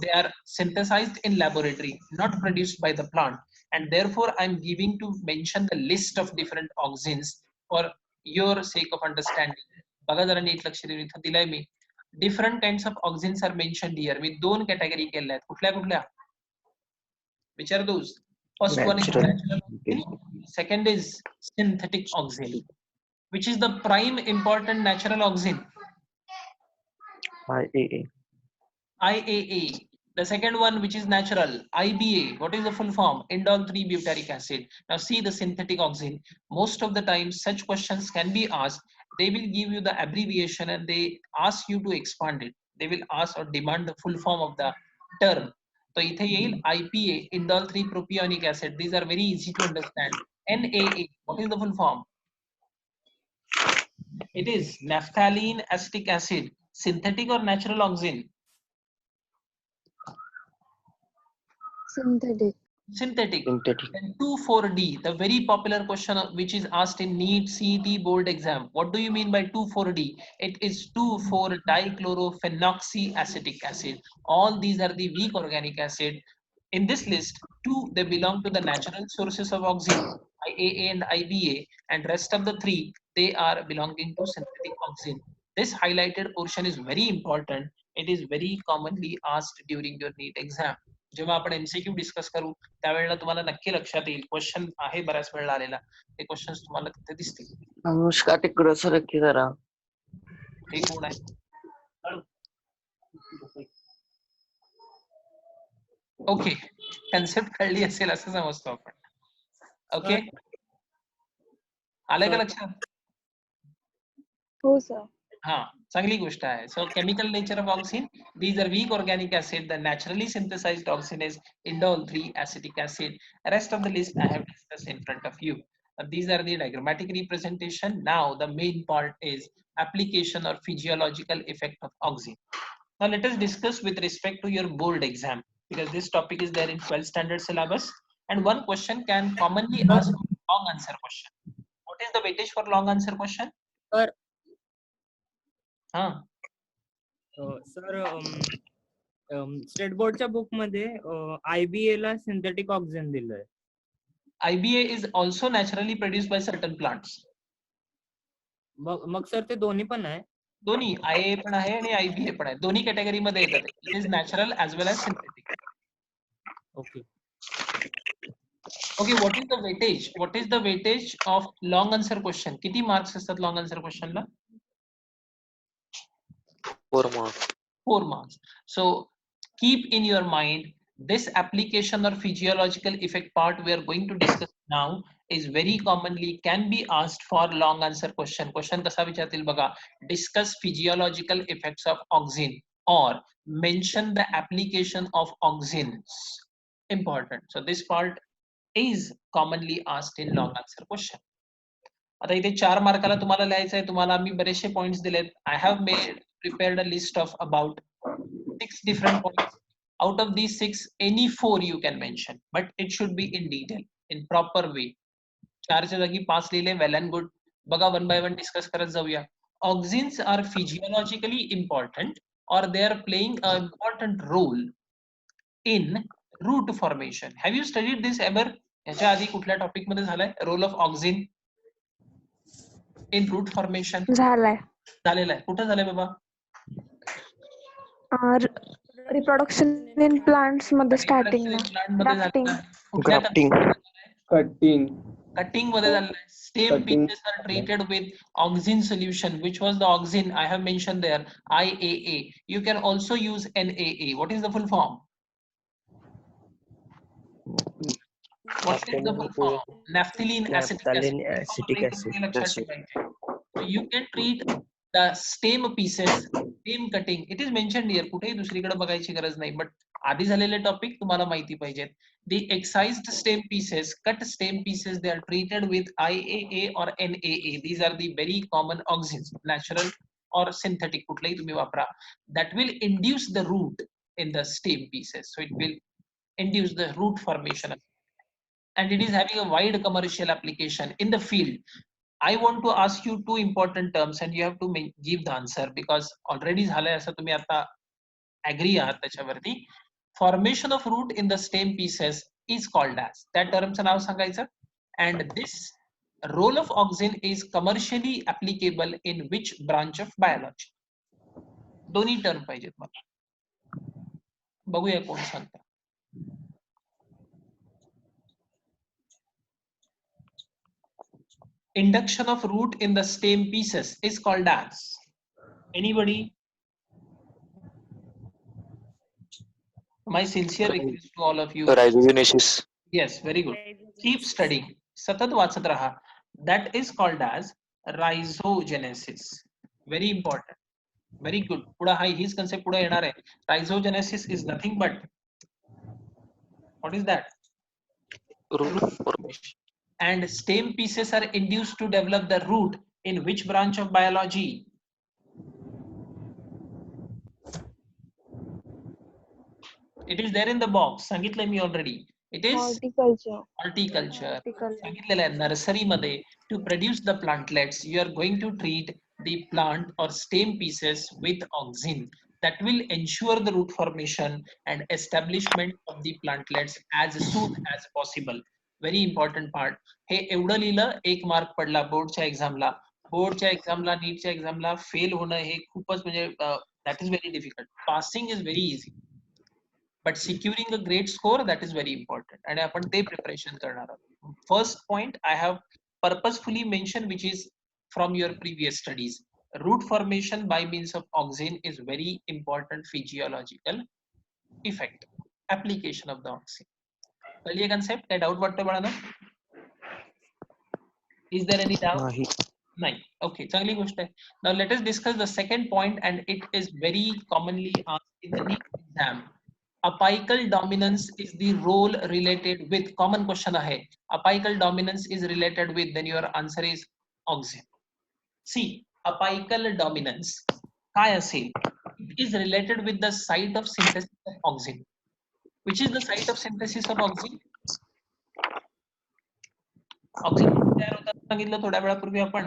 They are synthesized in laboratory, not produced by the plant. And therefore I'm giving to mention the list of different auxins for your sake of understanding. बघा जरा NEET लक्ष देऊन इथं दिलंय मी. Different kinds of auxins are mentioned here. मी दोन category केल्या आहेत. कुठल्या कुठल्या? Which are those? First one is natural auxin. Second is synthetic auxin. Which is the prime important natural auxin? IAA. IAA. The second one which is natural, IBA. What is the full form? Indole 3 butyric acid. Now see the synthetic auxin. Most of the time such questions can be asked. They will give you the abbreviation and they ask you to expand it. They will ask or demand the full form of the term. तो इथे येईल IPA, indole 3 propionic acid. These are very easy to understand. NAA, what is the full form? It is naphthalene acetic acid. Synthetic or natural oxime? Synthetic. Synthetic. Synthetic. Then 2,4-D, the very popular question which is asked in NEET, CET, board exam. What do you mean by 2,4-D? It is 2,4-dichlorophenoxyacetic acid. All these are the weak organic acid. In this list, two, they belong to the natural sources of oxime, IAA and IBA, and rest of the three, they are belonging to synthetic oxime. This highlighted portion is very important. It is very commonly asked during your NEET exam. जेव्हा आपण MCQ discuss करू त्यावेळेला तुम्हाला नक्की लक्षात येईल question आहे बऱ्याच वेळेला आलेला ते क्वेश्चन्स तुम्हाला तिथे दिसतील. अनुष्का तिकडं सरकी जरा. हे कोण आहे? ओके, कन्सेप्ट कळली असेल असं समजतो आपण. ओके, आलं का लक्षात? हो सर. हा, चांगली गोष्ट आहे. सो chemical nature of auxin, these are weak organic acid. The naturally synthesized oxine is indole 3 acetic acid. Rest of the list I have discussed in front of you. These are the diagrammatic representation. Now the main part is application or physiological effect of oxine. Now let us discuss with respect to your board exam, because this topic is there in 12th standard syllabus, and one question can commonly ask long answer question. What is the weightage for long answer question? Sir. हा, sir state बोर्डच्या book मध्ये IBA ला synthetic oxygen दिलंय. IBA is also naturally produced by certain plants. Mug sir ते दोन्ही पण आहे. दोन्ही IA पण आहे आणि IBA पण आहे, दोन्ही कॅटेगरी मध्ये येतात. It is natural as well as synthetic. Okay okay, what is the weightage? What is the weightage of long answer question? किती मार्क्स असतात long answer क्वेश्चनला? 4 marks. 4 marks. So keep in your mind this application or physiological effect part we are going to discuss now is very commonly can be asked for long answer question. Question कसा विचारतील बघा, discuss physiological effects of oxine or mention the application of oxines. Important. So this part is commonly asked in long answer question. आता इथे 4 मार्काला तुम्हाला लिहायचं आहे. तुम्हाला आम्ही बरेचसे पॉइंट्स दिलेत. I have prepared a list of about 6 different points. Out of these 6, any 4 you can mention, but it should be in detail, in proper way. 4 च्या जागी 5 लिहिले, well and good. बघा, one by one discuss करत जाऊया. Oxines are physiologically important or they are playing an important role in root formation. Have you studied this ever? याच्या आधी कुठल्या topic मध्ये झालाय role of auxin in root formation? झालाय. झालेला आहे. कुठं झालंय बाबा? रिप्रोडक्शन इन प्लांट्स मध्ये स्टार्टिंगला. ग्राफ्टिंग. Grafting. कटिंग. कटिंग मध्ये झालेलं आहे. Stem Cutting. pieces are treated with oxine solution. Which was the oxine? I have mentioned there, IAA. You can also use NAA. What is the full form? What is the full form? Naphthalene acetic acid. Naphthalene acetic acid. So you can treat the stem pieces, stem cutting. It is mentioned here. कुठेही दुसरीकडे बघायची गरज नाही. But आधी झालेले topic तुम्हाला माहिती पाहिजेत. The excised stem pieces, cut stem pieces, they are treated with IAA or NAA. These are the very common oxines, natural or synthetic. कुठलेही तुम्ही वापरा. That will induce the root in the stem pieces. So it will induce the root formation. And it is having a wide commercial application in the field. I want to ask you 2 important terms and you have to give the answer because already झालंय असं तुम्ही आता agree आहात त्याच्यावरती. Formation of root in the stem pieces is called as. त्या टर्मचं नाव सांगायचं. And this role of auxine is commercially applicable in which branch of biology? दोन्ही term पाहिजेत मला. बघूया कोण सांगतं. Induction of root in the stem pieces is called as. Anybody? My sincere request to all of you. Rhizogenesis. Yes, very good. Keep studying. सतत वाचत रहा. That is called as rhizogenesis. Very important. Very good. पुढे हीच concept पुढे येणार आहे. Rhizogenesis is nothing but What is that? Root formation. And stem pieces are induced to develop the root in which branch of biology? It is there in the box. सांगितलंय मी already. It is Horticulture. horticulture. Horticulture. सांगितलेलं आहे nursery मध्ये to produce the plantlets you are going to treat the plant or stem pieces with auxin that will ensure the root formation and establishment of the plantlets as soon as possible. Very important part. हे एवढं लिहिलं 1 mark पडला बोर्डच्या एक्झामला. बोर्डच्या एक्झामला नीटच्या एक्झामला fail होणं हे खूपच म्हणजे that is very difficult. Passing is very easy. But securing a great score, that is very important. And आपण ते preparation करणार आहोत. First point I have purposefully mentioned, which is from your previous studies. Root formation by means of auxin is very important physiological effect. Application of the auxin. कळली concept? काय doubt वाटतं बाळांनो? Is there any doubt? नाही. Nine. Okay, चांगली गोष्ट आहे. Now let us discuss the second point, and it is very commonly asked in the NEET exam. Apical dominance is the role related with, common question आहे. Apical dominance is related with, then your answer is auxin. See, apical dominance काय असेल? It is related with the site of synthesis of auxin. Which is the site of synthesis of auxin? Auxin तयार होतात सांगितलं थोड्या वेळापूर्वी आपण.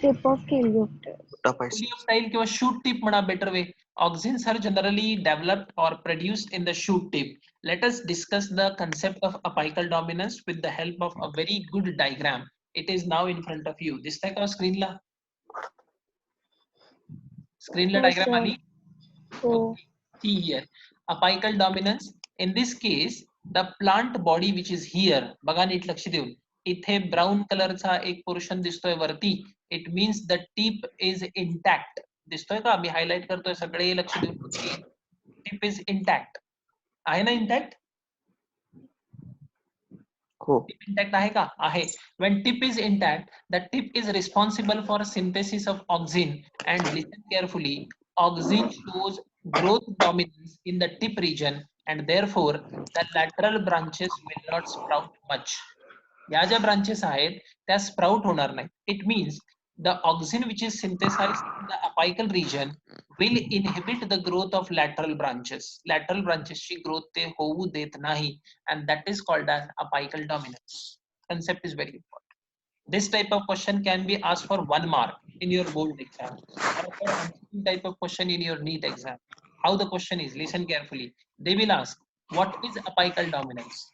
Tip of Coleoptile. Coleoptile किंवा shoot tip म्हणा better way. Auxins are generally developed or produced in the shoot tip. Let us discuss the concept of apical dominance with the help of a very good diagram. It is now in front of you. दिसतंय का screen ला? Screen ला हो, diagram sir. आली? हो. See here. Apical dominance. In this case, the plant body which is here. बघा NEET लक्ष देऊन. इथे brown कलरचा एक पोर्शन दिसतोय वरती. It means the tip is intact. दिसतोय का? मी हायलाइट करतोय सगळे लक्ष देऊन. Tip is intact. आहे ना intact? हो. Tip intact आहे का? आहे. When tip is intact, the tip is responsible for synthesis of auxin. And listen carefully. Auxin shows growth dominance in the tip region, and therefore the lateral branches will not sprout much. या ज्या branches आहेत त्या sprout होणार नाही. It means the auxin which is synthesized in the apical region will inhibit the growth of lateral branches. Lateral branches ची growth ते होऊ देत नाही, and that is called as apical dominance. Concept is very important. This type of question can be asked for 1 mark in your board exam, or for MCQ type of question in your NEET exam. How the question is, listen carefully. They will ask, what is apical dominance?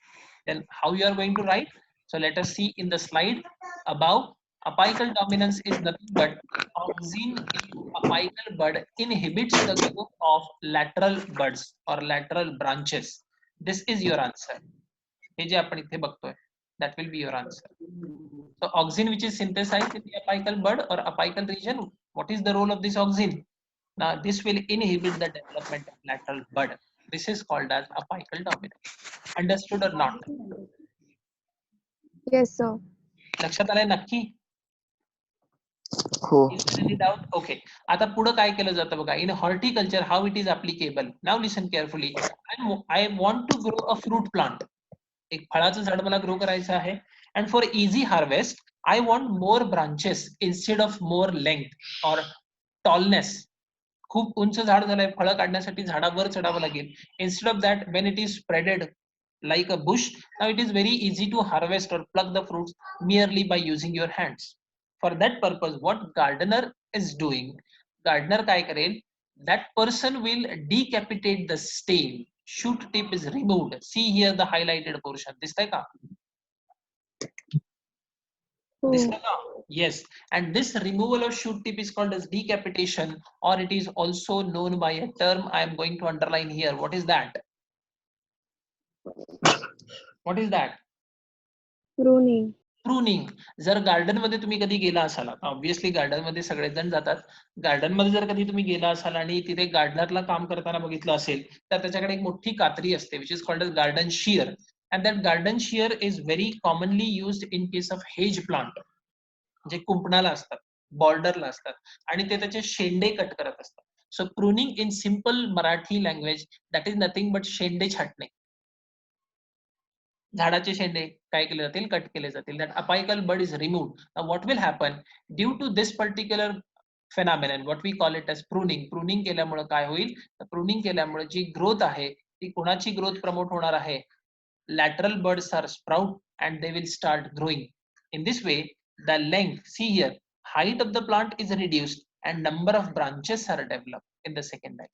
Then how you are going to write? So let us see in the slide above. Apical dominance is nothing but auxin in apical bud inhibits the growth of lateral buds or lateral branches. This is your answer. हे जे आपण इथे बघतोय, that will be your answer. So auxin which is synthesized in the apical bud or apical region, what is the role of this auxin? Now this will inhibit the development of lateral bud. This is called as apical dominance. Understood or not? Yes, sir. लक्षात आलंय नक्की? हो. Is there any doubt? Okay. आता पुढे काय केलं जातं बघा. In horticulture, how it is applicable? Now listen carefully. I want to grow a fruit plant. एक फळाचं झाड मला ग्रो करायचं आहे. And for easy harvest, I want more branches instead of more length or tallness. खूप उंच झाड झालंय, फळं काढण्यासाठी झाडावर चढावं लागेल. Instead of that, when it is spreaded like a bush, now it is very easy to harvest or pluck the fruits merely by using your hands. For that purpose, what gardener is doing, gardener काय करेल, that person will decapitate the stem. Shoot tip is removed. See here the highlighted portion. दिसतंय का? हो. दिसतंय का? Yes. And this removal of shoot tip is called as decapitation, or it is also known by a term I am going to underline here. What is that? What is that? Pruning. Pruning. जर garden मध्ये तुम्ही कधी गेला असाल, obviously garden मध्ये सगळेच जण जातात. गार्डन मध्ये जर कधी तुम्ही गेला असाल आणि तिथे गार्डनरला काम करताना बघितलं असेल, तर त्याच्याकडे एक मोठी कात्री असते, which is called as garden shear. And that garden shear is very commonly used in case of hedge plant. जे कुंपणाला असतात, बॉर्डरला असतात आणि ते त्याचे शेंडे कट करत असतात. So pruning in simple Marathi language, that is nothing but Shende छाटणे. झाडाचे शेंडे काय केले जातील, कट केले जातील. That apical bud is removed. What will happen due to this particular phenomenon, what we call it as pruning. Pruning केल्यामुळे काय होईल, pruning केल्यामुळे जी ग्रोथ आहे ती कोणाची ग्रोथ प्रमोट होणार आहे, lateral buds are sprout and they will start growing. In this way, the length, see here, height of the plant is reduced and number of branches are developed in the second line.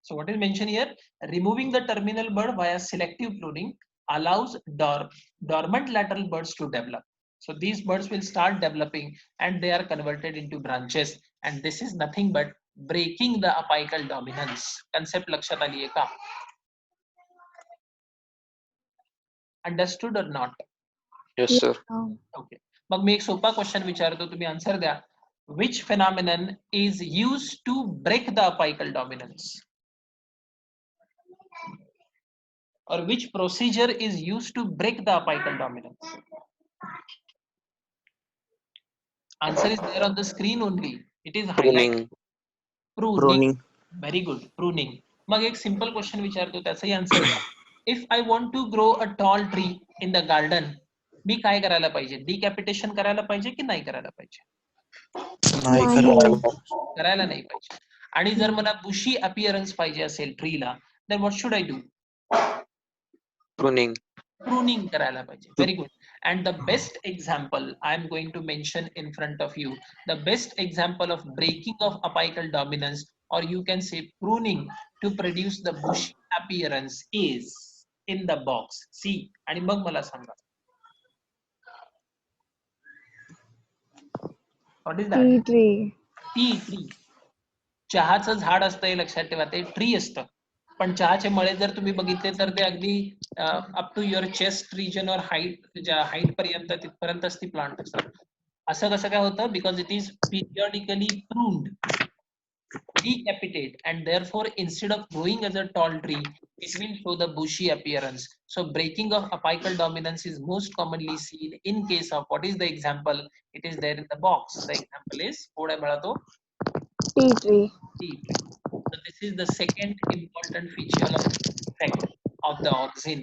So what is mentioned here, removing the terminal bud via selective pruning allows dormant lateral buds to develop. So these buds will start developing and they are converted into branches, and this is nothing but breaking the apical dominance. Concept लक्षात आली आहे का? Understood or not? Yes, sir. Okay. मग मी एक सोपा question विचारतो, तुम्ही answer द्या. Which phenomenon is used to break the apical dominance? Or which procedure is used to break the apical dominance? Answer is there on the screen only. It is highlighted. Pruning. Pruning. Very good. Pruning. मग एक simple question विचारतो, त्याचाही answer द्या. If I want to grow a tall tree in the garden, मी काय करायला पाहिजे, डिकॅपिटेशन करायला पाहिजे की नाही करायला पाहिजे? नाही नाही. करायला. करायला नाही पाहिजे. आणि जर मला बुशी अपिअरन्स पाहिजे असेल ट्रीला, then what should I do? Pruning. Pruning करायला पाहिजे. Very good. And the best example I am going to mention in front of you, the best example of breaking of apical dominance, or you can say pruning to produce the bushy appearance, is in the box. See, आणि मग मला सांगा. What is that? Tea tree. T. चहाचं झाड असतं हे लक्षात ठेवा, ते tree असतं. पण चहाचे मळे जर तुम्ही बघितले तर ते अगदी up to your chest region or height, ज्या हाईट पर्यंत तिथपर्यंतच ती प्लांट असतात. असं कसं काय होतं, because it is periodically pruned, decapitate, and therefore instead of growing as a tall tree, it will show the bushy appearance. So breaking of apical dominance is most commonly seen in case of, what is the example, it is there in the box. The example is Tea tree. tea tree. So this is the second important physiological effect of the auxin.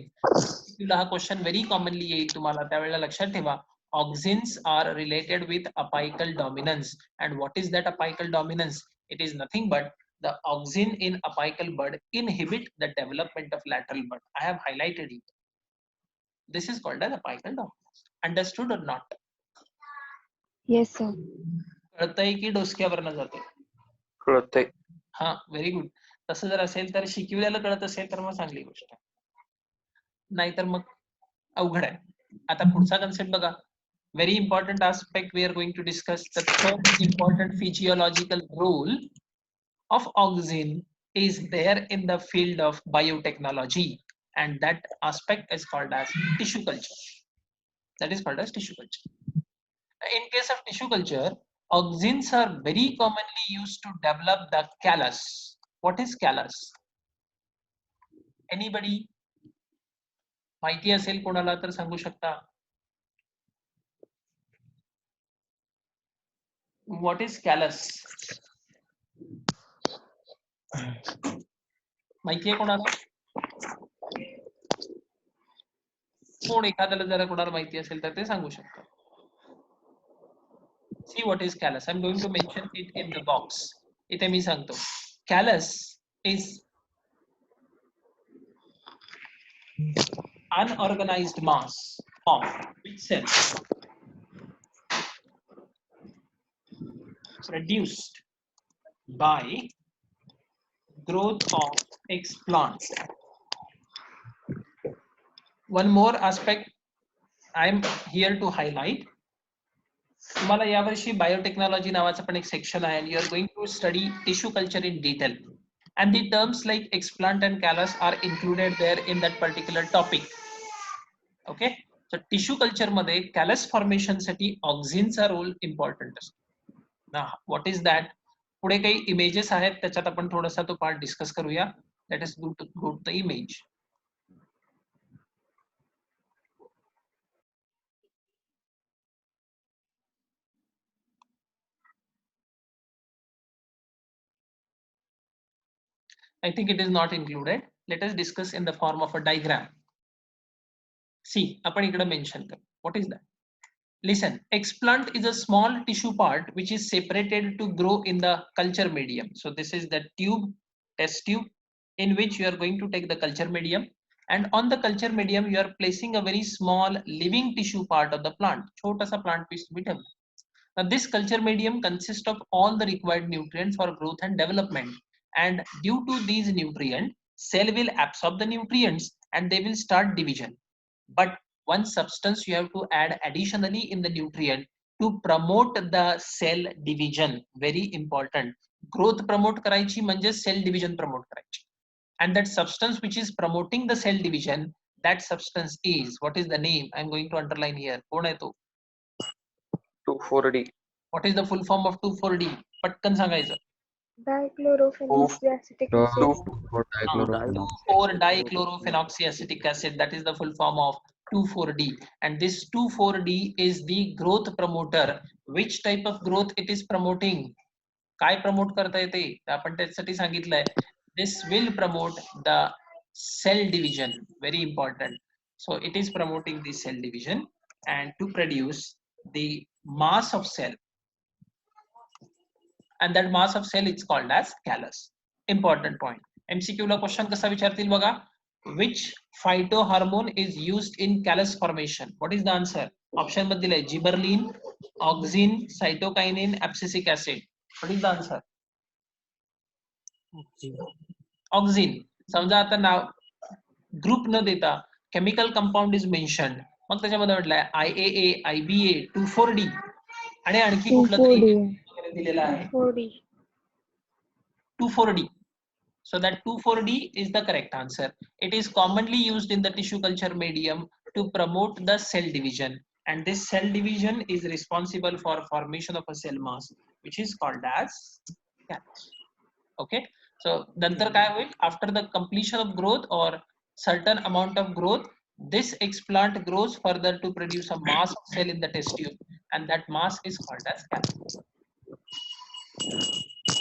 तुला हा question very commonly येईल तुम्हाला, त्यावेळेला लक्षात ठेवा. Auxins are related with apical dominance, and what is that apical dominance? It is nothing but the auxin in apical bud inhibit the development of lateral bud. I have highlighted it. This is called as apical dominance. Understood or not? Yes, sir. कळतंय की डोसक्यावरनं जातंय? कळतंय. हा, very good. तसं जर असेल तर, शिकवलेलं कळत असेल तर मग चांगली गोष्ट आहे, नाहीतर मग अवघड आहे. आता पुढचा कन्सेप्ट बघा. Very important aspect we are going to discuss. The third important physiological role of auxin is there in the field of biotechnology, and that aspect is called as tissue culture. That is called as tissue culture. In case of tissue culture, auxins are very commonly used to develop the callus. What is callus? Anybody? माहिती असेल कोणाला तर सांगू शकता. What is callus? माहितीये कोणाला? कोण एखाद्याला जरा कोणाला माहिती असेल तर ते सांगू शकता. See what is callus. I'm going to mention it in the box. इथे मी सांगतो. Callus is unorganized mass of which cell produced by growth of explant. One more aspect I am here to highlight. तुम्हाला यावर्षी biotechnology नावाचं पण एक section आहे, and you are going to study tissue culture in detail, and the terms like explant and callus are included there in that particular topic. Okay, so tissue culture मध्ये callus formation साठी auxinचा role important असतो. Now what is that? पुढे काही images आहेत, त्याच्यात आपण थोडासा तो पार्ट डिस्कस करूया. Let us go to the image. I think it is not included. Let us discuss in the form of a diagram. सी आपण इकडे मेन्शन करू. What is that? Listen, explant is a small tissue part which is separated to grow in the culture medium. So this is the tube, test tube, in which you are going to take the culture medium, and on the culture medium you are placing a very small living tissue part of the plant. छोटा सा plant piece to be developed. Now this culture medium consists of all the required nutrients for growth and development, and due to these nutrients, cell will absorb the nutrients and they will start division. But one substance you have to add additionally in the nutrient to promote the cell division. Very important. Growth promote करायची म्हणजे cell division promote करायची. And that substance which is promoting the cell division, that substance is, what is the name? I'm going to underline here. कोण आहे तो? 2,4-D. What is the full form of 2,4-D? पटकन सांगायचं. Dichlorophenoxyacetic acid. 2,4-dichlorophenoxyacetic acid. That is the full form of 2,4-D. And this 2,4-D is the growth promoter. Which type of growth it is promoting? काय promote करता येते? आपण त्यासाठी सांगितलंय. This will promote the cell division. Very important. So it is promoting the cell division and to produce the mass of cell. And that mass of cell is called as callus. Important point. MCQ La question कसा विचारतील बघा. Which phytohormone is used in callus formation? What is the answer? Option मध्ये दिलाय gibberellin, auxin, cytokinin, abscisic acid. What is the answer? Auxin. समजा आता नाव group न देता chemical compound is mentioned, मग त्याच्यामध्ये म्हटलंय IAA, IBA, 2,4-D आणि आणखी कुठलं तरी दिलेलं आहे 4D. 2,4-D. So that 2,4-D is the correct answer. It is commonly used in the tissue culture medium to promote the cell division, and this cell division is responsible for formation of a cell mass which is called as callus. Okay, so नंतर काय होईल? After the completion of growth or certain amount of growth, this explant grows further to produce a mass of cell in the test tube, and that mass is called as callus.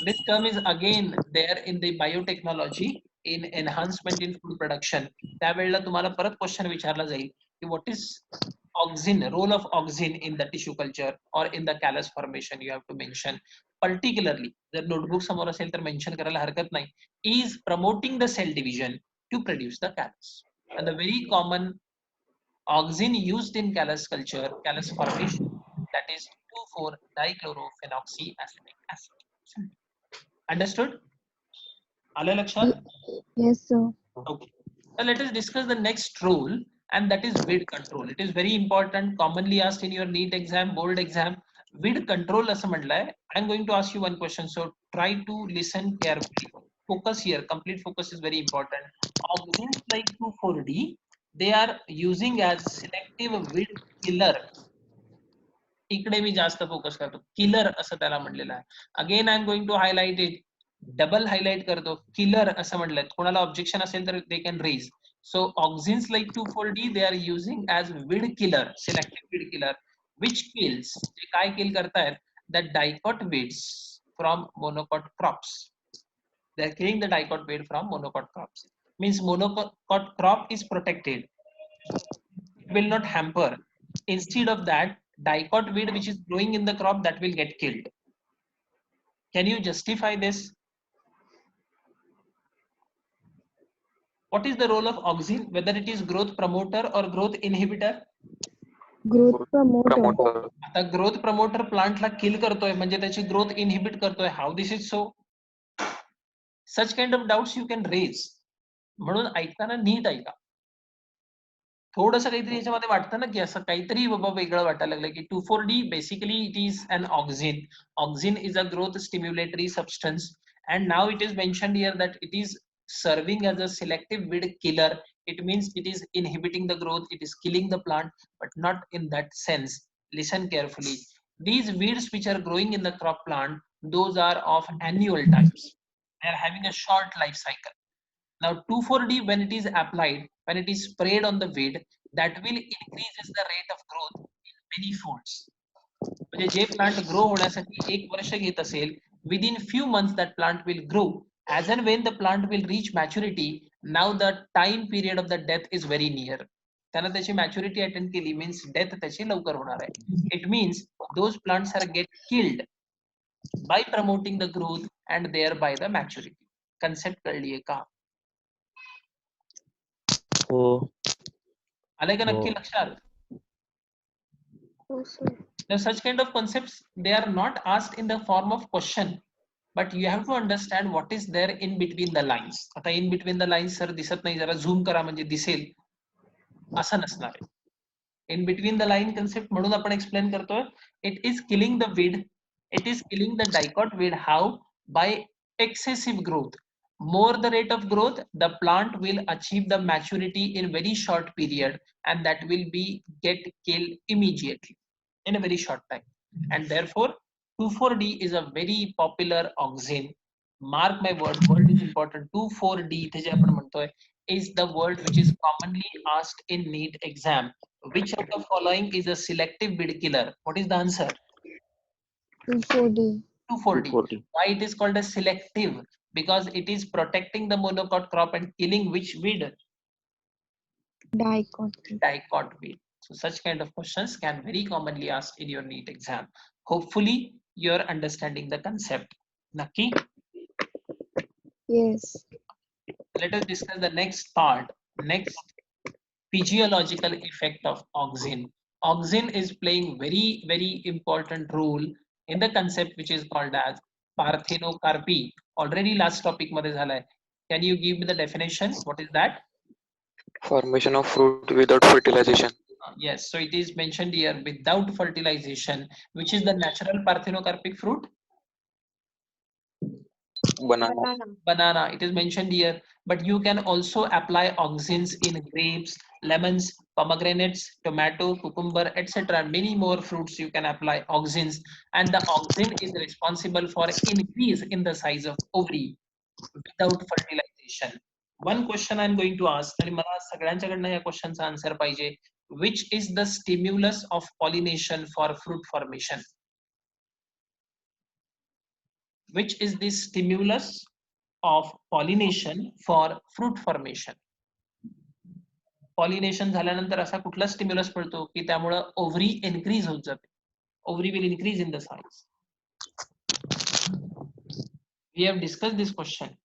This term is again there in the biotechnology in enhancement in food production. त्यावेळेला तुम्हाला परत question विचारला जाईल की what is auxin, role of auxin in the tissue culture or in the callus formation. You have to mention particularly, जर notebook समोर असेल तर mention करायला हरकत नाही, is promoting the cell division to produce the callus. And the very common auxin used in callus culture, callus formation, that is 2,4-dichlorophenoxyacetic acid. Understood? आलं लक्षात? Yes, sir. Okay. So let us discuss the next rule, and that is weed control. It is very important, commonly asked in your NEET exam, board exam. Weed control असं म्हटलंय. I'm going to ask you one question, so try to listen carefully. Focus here, complete focus is very important. Auxins like 2,4-D, they are using as selective weed killer. इकडे मी जास्त focus करतो. Killer असं त्याला म्हणलेलं आहे. Again I am going to highlight it. Double highlight करतो. Killer असं म्हणलंय. कोणाला ऑब्जेक्शन असेल तर they can raise. So auxins like 2,4-D, they are using as weed killer, selective weed killer, which kills, they काय kill करतायत, the dicot weeds from monocot crops. They are killing the dicot weed from monocot crops. Means monocot crop is protected. It will not hamper. Instead of that, dicot weed which is growing in the crop, that will get killed. Can you justify this? What is the role of auxin, whether it is growth promoter or growth inhibitor? Growth promoter. आता growth promoter plant ला kill करतोय म्हणजे त्याची growth inhibit करतोय. How this is so? Such kind of doubts you can raise. म्हणून ऐकताना NEET ऐका. थोडंसं काहीतरी याच्यामध्ये वाटतं ना की असं काहीतरी बाबा वेगळं वाटायला लागलं की 2,4-D basically it is an auxin. Auxin is a growth stimulatory substance, and now it is mentioned here that it is serving as a selective weed killer. It means it is inhibiting the growth, it is killing the plant, but not in that sense. Listen carefully. These weeds which are growing in the crop plant, those are of annual types. They are having a short life cycle. Now 2,4-D, when it is applied, when it is sprayed on the weed, that will increases the rate of growth in many folds. म्हणजे जे plant grow होण्यासाठी 1 वर्ष घेत असेल, within few months that plant will grow. As and when the plant will reach maturity, now the time period of the death is very near. त्यानं त्याची maturity attend केली means death त्याची लवकर होणार आहे. It means those plants are get killed by promoting the growth and thereby the maturity. Concept कळलीये का? हो. आलंय का नक्की हो. लक्षात? हो sir. Now such kind of concepts, they are not asked in the form of question, but you have to understand what is there in between the lines. आता in between the lines sir दिसत नाही, जरा झूम करा म्हणजे दिसेल, असं नसणार आहे. In between the line concept म्हणून आपण एक्सप्लेन करतोय. It is killing the weed. It is killing the dicot weed. How? By excessive growth. More the rate of growth, the plant will achieve the maturity in very short period, and that will be get killed immediately in a very short time. And therefore 2,4-D is a very popular auxin. Mark my word is important. 2,4-D इथे जे आपण म्हणतोय is the word which is commonly asked in NEET exam. Which of the following is a selective weed killer? What is the answer? 2,4-D. 2,4-D. 2,4-D. Why it is called as selective? Because it is protecting the monocot crop and killing which weed? Dicot. Dicot weed. So such kind of questions can very commonly asked in your NEET exam. Hopefully you're understanding the concept. Naki? Yes. Let us discuss the next part. Next, physiological effect of auxin. Auxin is playing very important role in the concept which is called as parthenocarpy. Already last topic मध्ये झालाय. Can you give me the definition? What is that? Formation of fruit without fertilization. Yes, so it is mentioned here without fertilization. Which is the natural parthenocarpic fruit? Banana. Banana. It is mentioned here, but you can also apply auxins in grapes, lemons, pomegranates, tomato, cucumber, etc. Many more fruits you can apply auxins, and the auxin is responsible for increase in the size of ovary without fertilization. One question I'm going to ask, आणि मला सगळ्यांच्याकडनं या क्वेश्चनचा answer पाहिजे. Which is the stimulus of pollination for fruit formation? Which is the stimulus of pollination for fruit formation? Pollination झाल्यानंतर असा कुठला stimulus पडतो की त्यामुळे ओव्हरी इन्क्रीज होत जाते? Ovary will increase in the size. We have discussed this question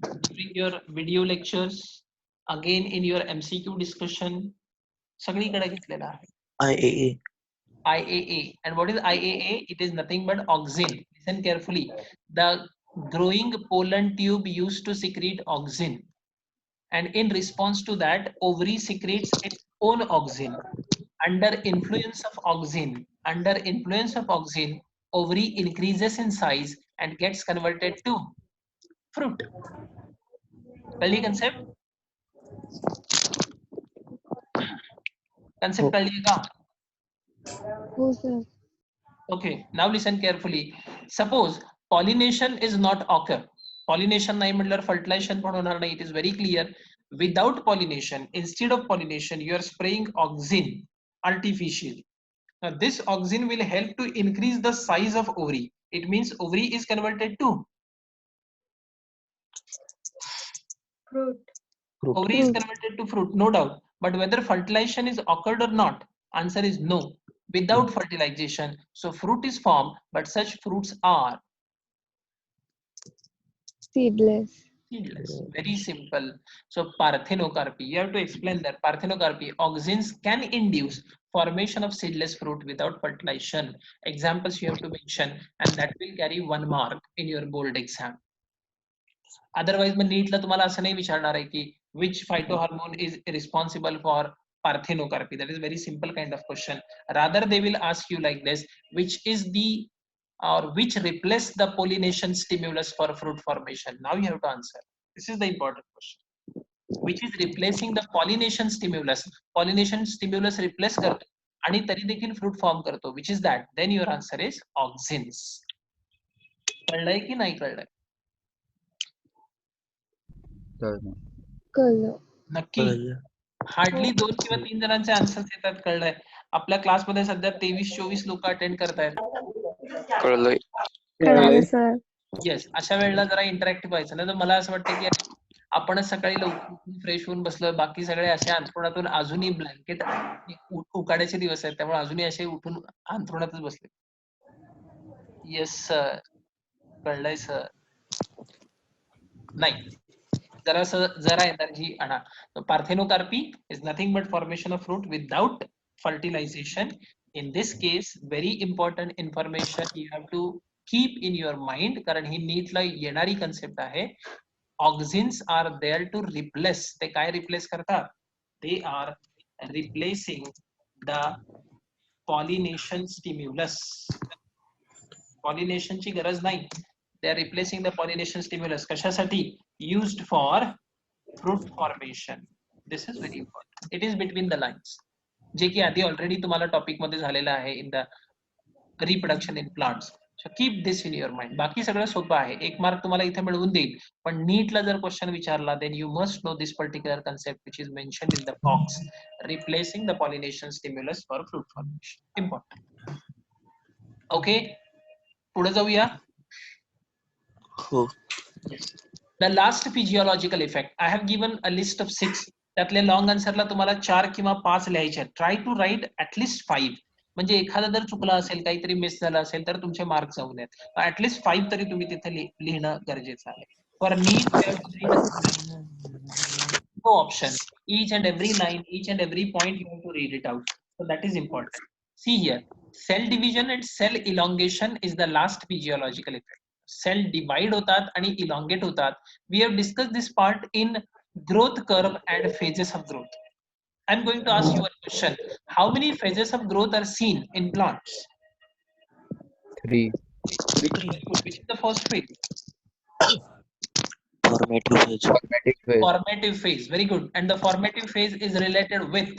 during your video lectures, again in your MCQ discussion. सगळीकडे घेतलेला आहे. IAA. IAA. And what is IAA? It is nothing but auxin. Listen carefully. The growing pollen tube used to secrete auxin, and in response to that, ovary secretes its own auxin. Under influence of auxin, ovary increases in size and gets converted to fruit. कळली concept? Concept कळली का? हो sir. Okay, now listen carefully. Suppose pollination is not occur. Pollination नाही म्हटल्यावर fertilization पण होणार नाही. It is very clear. Without pollination, instead of pollination, you are spraying auxin artificially. Now this auxin will help to increase the size of ovary. It means ovary is converted to Fruit. ovary is converted to fruit, no doubt. But whether fertilization is occurred or not, answer is no. Without fertilization, so fruit is formed, but such fruits are Seedless. seedless. Very simple. So parthenocarpy, you have to explain that. Parthenocarpy, auxins can induce formation of seedless fruit without fertilization. Examples you have to mention, and that will carry 1 mark in your board exam. Otherwise मग नीटला तुम्हाला असं नाही विचारणार आहे की which phytohormone is responsible for parthenocarpy. That is very simple kind of question. Rather they will ask you like this, which is the or which replace the pollination stimulus for fruit formation. Now you have to answer. This is the important question. Which is replacing the pollination stimulus? Pollination stimulus replace करतो आणि तरी देखील fruit form करतो. Which is that? Then your answer is auxins. कळलंय की नाही कळलंय? कळलं. नक्की. Hardly 2 किंवा 3 जणांचे आन्सर्स येतात, कळलंय. आपल्या क्लासमध्ये सध्या 23-24 लोक अटेंड करतायत. कळलंय. कळलं सर. येस, अशा वेळेला जरा इंटरॅक्टिव्ह व्हायचं. नाही तर मला असं वाटतं की आपणच सकाळी लवकर फ्रेश होऊन बसलो, बाकी सगळे असे अंथरुणातून अजूनही ब्लँकेट उकाड्याचे दिवस आहेत, त्यामुळे अजूनही असे उठून अंथरुणातच बसले. येस सर, कळलंय सर. नाही, जरा एनर्जी आणा. Parthenocarpy is nothing but formation of fruit without fertilization. In this case, very important information you have to keep in your mind, कारण ही नीटला येणारी कन्सेप्ट आहे. Auxins are there to replace. ते काय replace करतात? They are replacing the pollination stimulus. Pollination ची गरज नाही. They are replacing the pollination stimulus. कशासाठी? Used for fruit formation. This is very important. It is between the lines. जे की आधी already तुम्हाला टॉपिक मध्ये झालेलं आहे in the reproduction in plants. So keep this in your mind. बाकी सगळं सोपं आहे, 1 मार्क तुम्हाला इथे मिळवून देईल, पण नीटला जर क्वेश्चन विचारला then you must know this particular concept which is mentioned in the box. Replacing the pollination stimulus for fruit formation. Important. Okay, पुढे जाऊया. हो. The last physiological effect. I have given a list of 6. त्यातले long आन्सरला तुम्हाला 4 किंवा 5 लिहायचे आहेत. Try to write at least 5. म्हणजे एखादा जर चुकला असेल, काहीतरी मिस झालं असेल तर तुमचे मार्क जाऊन आहेत. ऍटलीस्ट 5 तरी तुम्ही तिथे लिहिणं गरजेचं आहे. For NEET no option. Each and every line, each and every point you have to read it out. So that is important. See here, cell division and cell elongation is the last physiological effect. Cell divide होतात आणि elongate होतात. We have discussed this part in growth curve and phases of growth. I'm going to ask you a question. How many phases of growth are seen in plants? 3. Which is the first phase? Formative phase. Formative phase. Formative phase. Very good. And the formative phase is related with?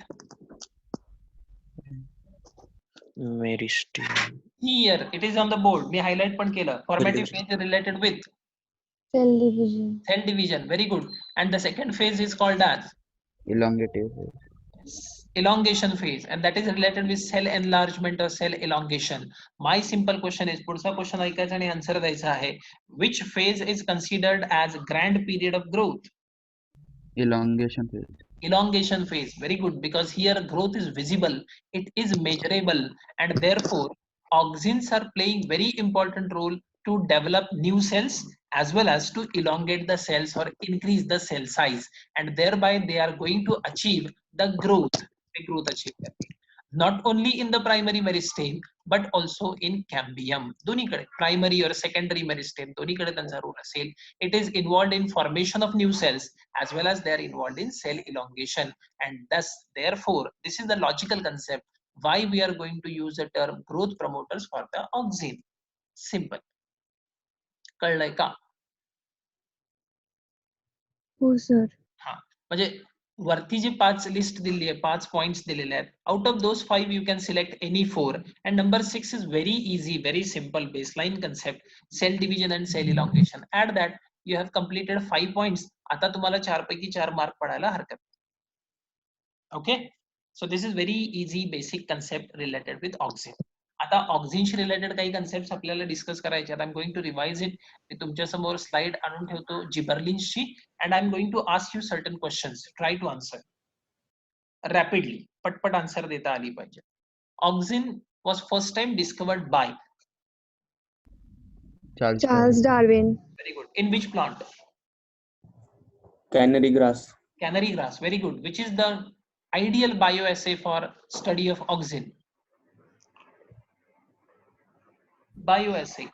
Meristem. Here, it is on the board. Me highlight पण केलं. Formative phase is related with? Cell division. Cell division. Very good. And the second phase is called as? Elongative phase. Elongation phase, and that is related with cell enlargement or cell elongation. My simple question is, पुढचा question ऐकायचा आणि answer द्यायचा आहे. Which phase is considered as grand period of growth? Elongation phase. Elongation phase. Very good, because here growth is visible, it is measurable, and therefore auxins are playing very important role to develop new cells as well as to elongate the cells or increase the cell size, and thereby they are going to achieve the growth. achieve not only in the primary meristem but also in cambium. दोन्हीकडे primary or secondary meristem दोन्हीकडे त्यांचा role असेल. It is involved in formation of new cells as well as they are involved in cell elongation, and thus therefore this is the logical concept why we are going to use the term growth promoters for the auxin. Simple. कळलंय का? हो sir. हा, म्हणजे वरती जी 5 list दिली आहे, 5 points दिलेले आहेत, out of those 5 you can select any 4, and number 6 is very easy, very simple baseline concept, cell division and cell elongation. At that you have completed 5 points. आता तुम्हाला 4 पैकी 4 मार्क पडायला हरकत. Okay, so this is very easy basic concept related with auxin. आता ऑक्सिनशी रिलेटेड काही concept आपल्याला डिस्कस करायचे आहेत. I am going to revise it. मी तुमच्या समोर स्लाइड आणून ठेवतो जिबर्लिन्सची, and I am going to ask you certain questions. Try to answer rapidly. पटपट आन्सर देता आली पाहिजे. Auxin was first time discovered by Charles Darwin. Very good. In which plant? Canary grass. Canary grass. Very good. Which is the ideal bioassay for study of auxin? Bioassay.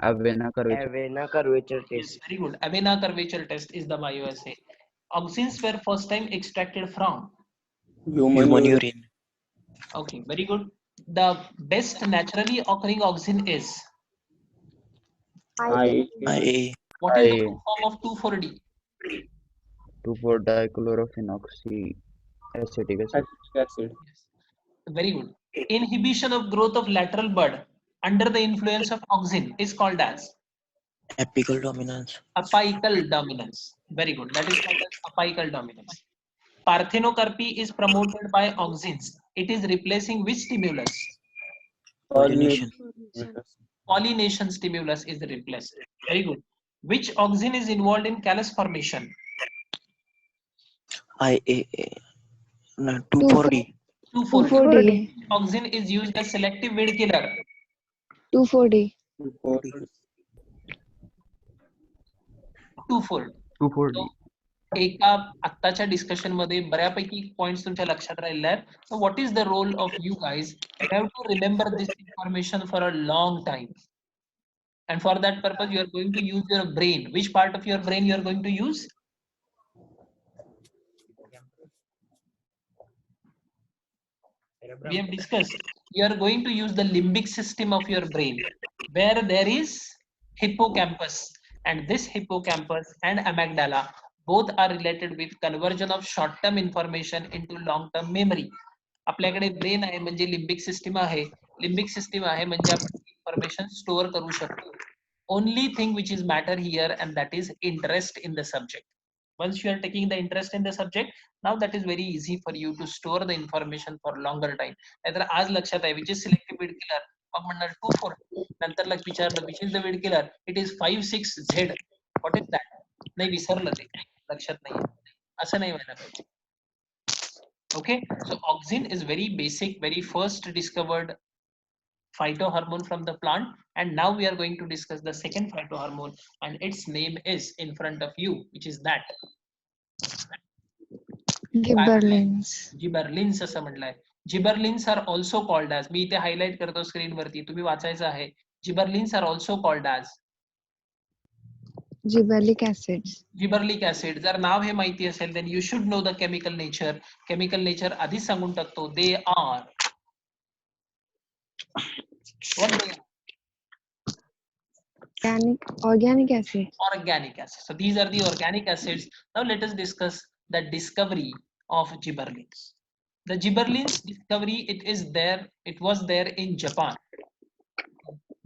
Avena curvature. Avena curvature Yes, test. very good. Avena curvature test is the bioassay. Auxins were first time extracted from? Human urine. urine. Okay, very good. The best naturally occurring auxin is? I. What is the I- full form of 2,4-D? 2,4-dichlorophenolic acetic acid. Acetic acid. Very good. Inhibition of growth of lateral bud under the influence of auxin is called as? Apical dominance. Apical dominance. Very good. That is called as apical dominance. Parthenocarpy is promoted by auxins. It is replacing which stimulus? Pollination. Pollination stimulus is replaced. Very good. Which auxin is involved in callus formation? No, 2,4-D. 2,4-D. 2,4-D. Auxin is used as selective weed killer. 2,4-D. 2,4-D. 2,4. 2,4-D. एका आत्ताच्या discussion मध्ये बऱ्यापैकी points तुमच्या लक्षात राहिले आहेत. So what is the role of you guys? You have to remember this information for a long time. And for that purpose, you are going to use your brain. Which part of your brain you are going to use? We have discussed. You are going to use the limbic system of your brain, where there is hippocampus, and this hippocampus and amygdala both are related with conversion of short-term information into long-term memory. आपल्याकडे brain आहे म्हणजे limbic system आहे. Limbic system आहे म्हणजे आपण information store करू शकतो. Only thing which is matter here, and that is interest in the subject. Once you are taking the interest in the subject, now that is very easy for you to store the information for longer time. नाहीतर आज लक्षात आहे which is selective weed killer, मग म्हणणार 2,4. नंतर विचारलं which is the weed killer, it is 5,6-Z. What is that? नाही विसरलं ते, लक्षात नाही. असं नाही व्हायला पाहिजे. Okay, so auxin is very basic, very first discovered phytohormone from the plant, and now we are going to discuss the second phytohormone, and its name is in front of you, which is that Gibberellins. Gibberellins असं म्हटलंय. Gibberellins are also called as, मी इथे highlight करतो screen वरती, तुम्ही वाचायचं आहे. Gibberellins are also called as Gibberellic acids. Gibberellic acid. जर नाव हे माहिती असेल, then you should know the chemical nature. Chemical nature आधीच सांगून टाकतो. They are what they are? Organic acids. Organic acids. So these are the organic acids. Now let us discuss the discovery of gibberellins. The gibberellins discovery, it was there in Japan.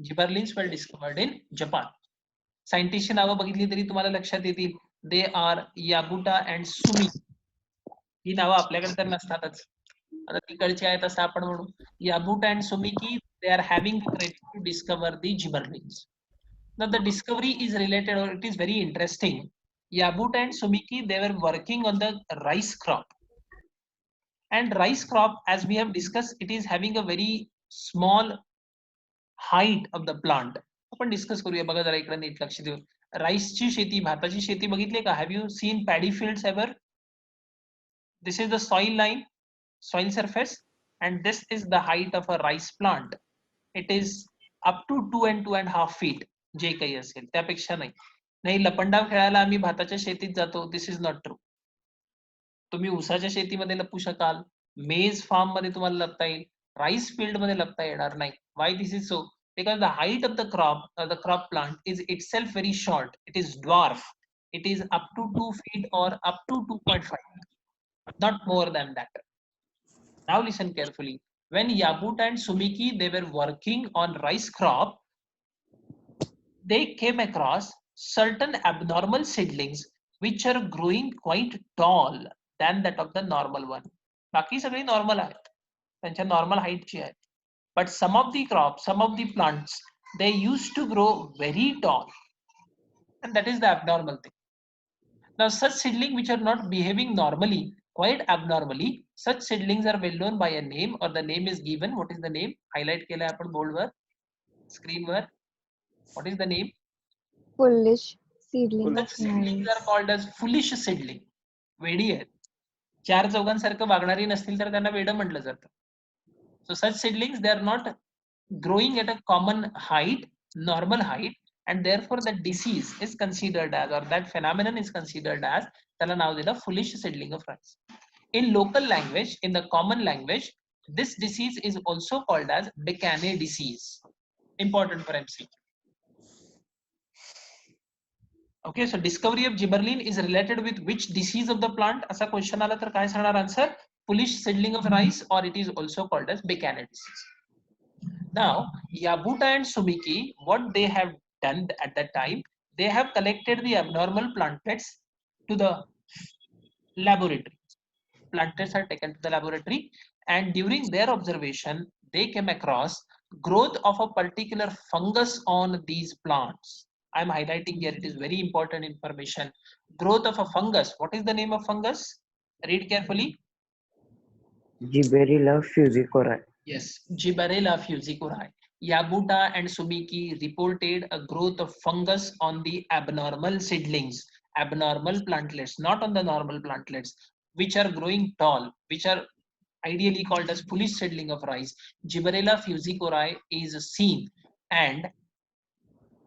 Gibberellins were discovered in Japan. Scientists नावं बघितली तरी तुम्हाला लक्षात येतील. They are Yabuta and Sumi. ही नावं आपल्याकडे तर नसतातच. आता तिकडची आहेत असं आपण म्हणू. Yabuta and Sumiki, they are having the credit to discover the gibberellins. Now the discovery is related, or it is very interesting. Yabuta and Sumiki, they were working on the rice crop. And rice crop, as we have discussed, it is having a very small height of the plant. आपण discuss करूया. बघा जरा इकडे NEET लक्ष देऊन. राईसची शेती, भाताची शेती बघितली का? Have you seen paddy fields ever? This is the soil line, soil surface, and this is the height of a rice plant. It is up to 2 and 2.5 feet. जे काही असेल त्यापेक्षा नाही. नाही लपंडाव खेळायला आम्ही भाताच्या शेतीत जातो. This is not true. तुम्ही ऊसाच्या शेतीमध्ये लपू शकाल, मेज फार्म मध्ये तुम्हाला लपता येईल, राईस फील्ड मध्ये लपता येणार नाही. वाय this is so? Because the height of the crop plant is itself very short. It is dwarf. It is up to 2 feet or up to 2.5, not more than that. Now listen carefully. When Yabuta and Sumiki, they were working on rice crop, they came across certain abnormal seedlings which are growing quite tall than that of the normal one. बाकी सगळी normal आहेत, त्यांच्या normal हाईटची आहेत. But some of the crops, some of the plants, they used to grow very tall, and that is the abnormal thing. Now such seedlings which are not behaving normally, quite abnormally, such seedlings are well known by a name, or the name is given. What is the name? Highlight केलं आपण board were, screen were. What is the name? Foolish seedlings. Such seedlings are called as foolish seedling. वेडी आहेत. चार चौघांसारखं वागणारी नसतील तर त्यांना वेड म्हटलं जातं. So such seedlings, they are not growing at a common height, normal height, and therefore the disease is considered as, or that phenomenon is considered as, त्याला नाव दिलं foolish seedling of rice. In local language, in the common language, this disease is also called as Becane disease. Important for MC. Okay, so discovery of gibberellin is related with which disease of the plant? असा question आला तर काय सांगणार answer? Foolish seedling of rice, or it is also called as Becane disease. Now, Yabuta and Sumiki, what they have done at that time, they have collected the abnormal plantlets to the laboratory. Plantlets are taken to the laboratory, and during their observation, they came across growth of a particular fungus on these plants. I'm highlighting here. It is very important information. Growth of a fungus. What is the name of fungus? Read carefully. Gibberella fusicora. Yes, Gibberella fusicori. Yabuta and Sumiki reported a growth of fungus on the abnormal seedlings, abnormal plantlets, not on the normal plantlets, which are growing tall, which are ideally called as foolish seedling of rice. Gibberella fusicori is seen, and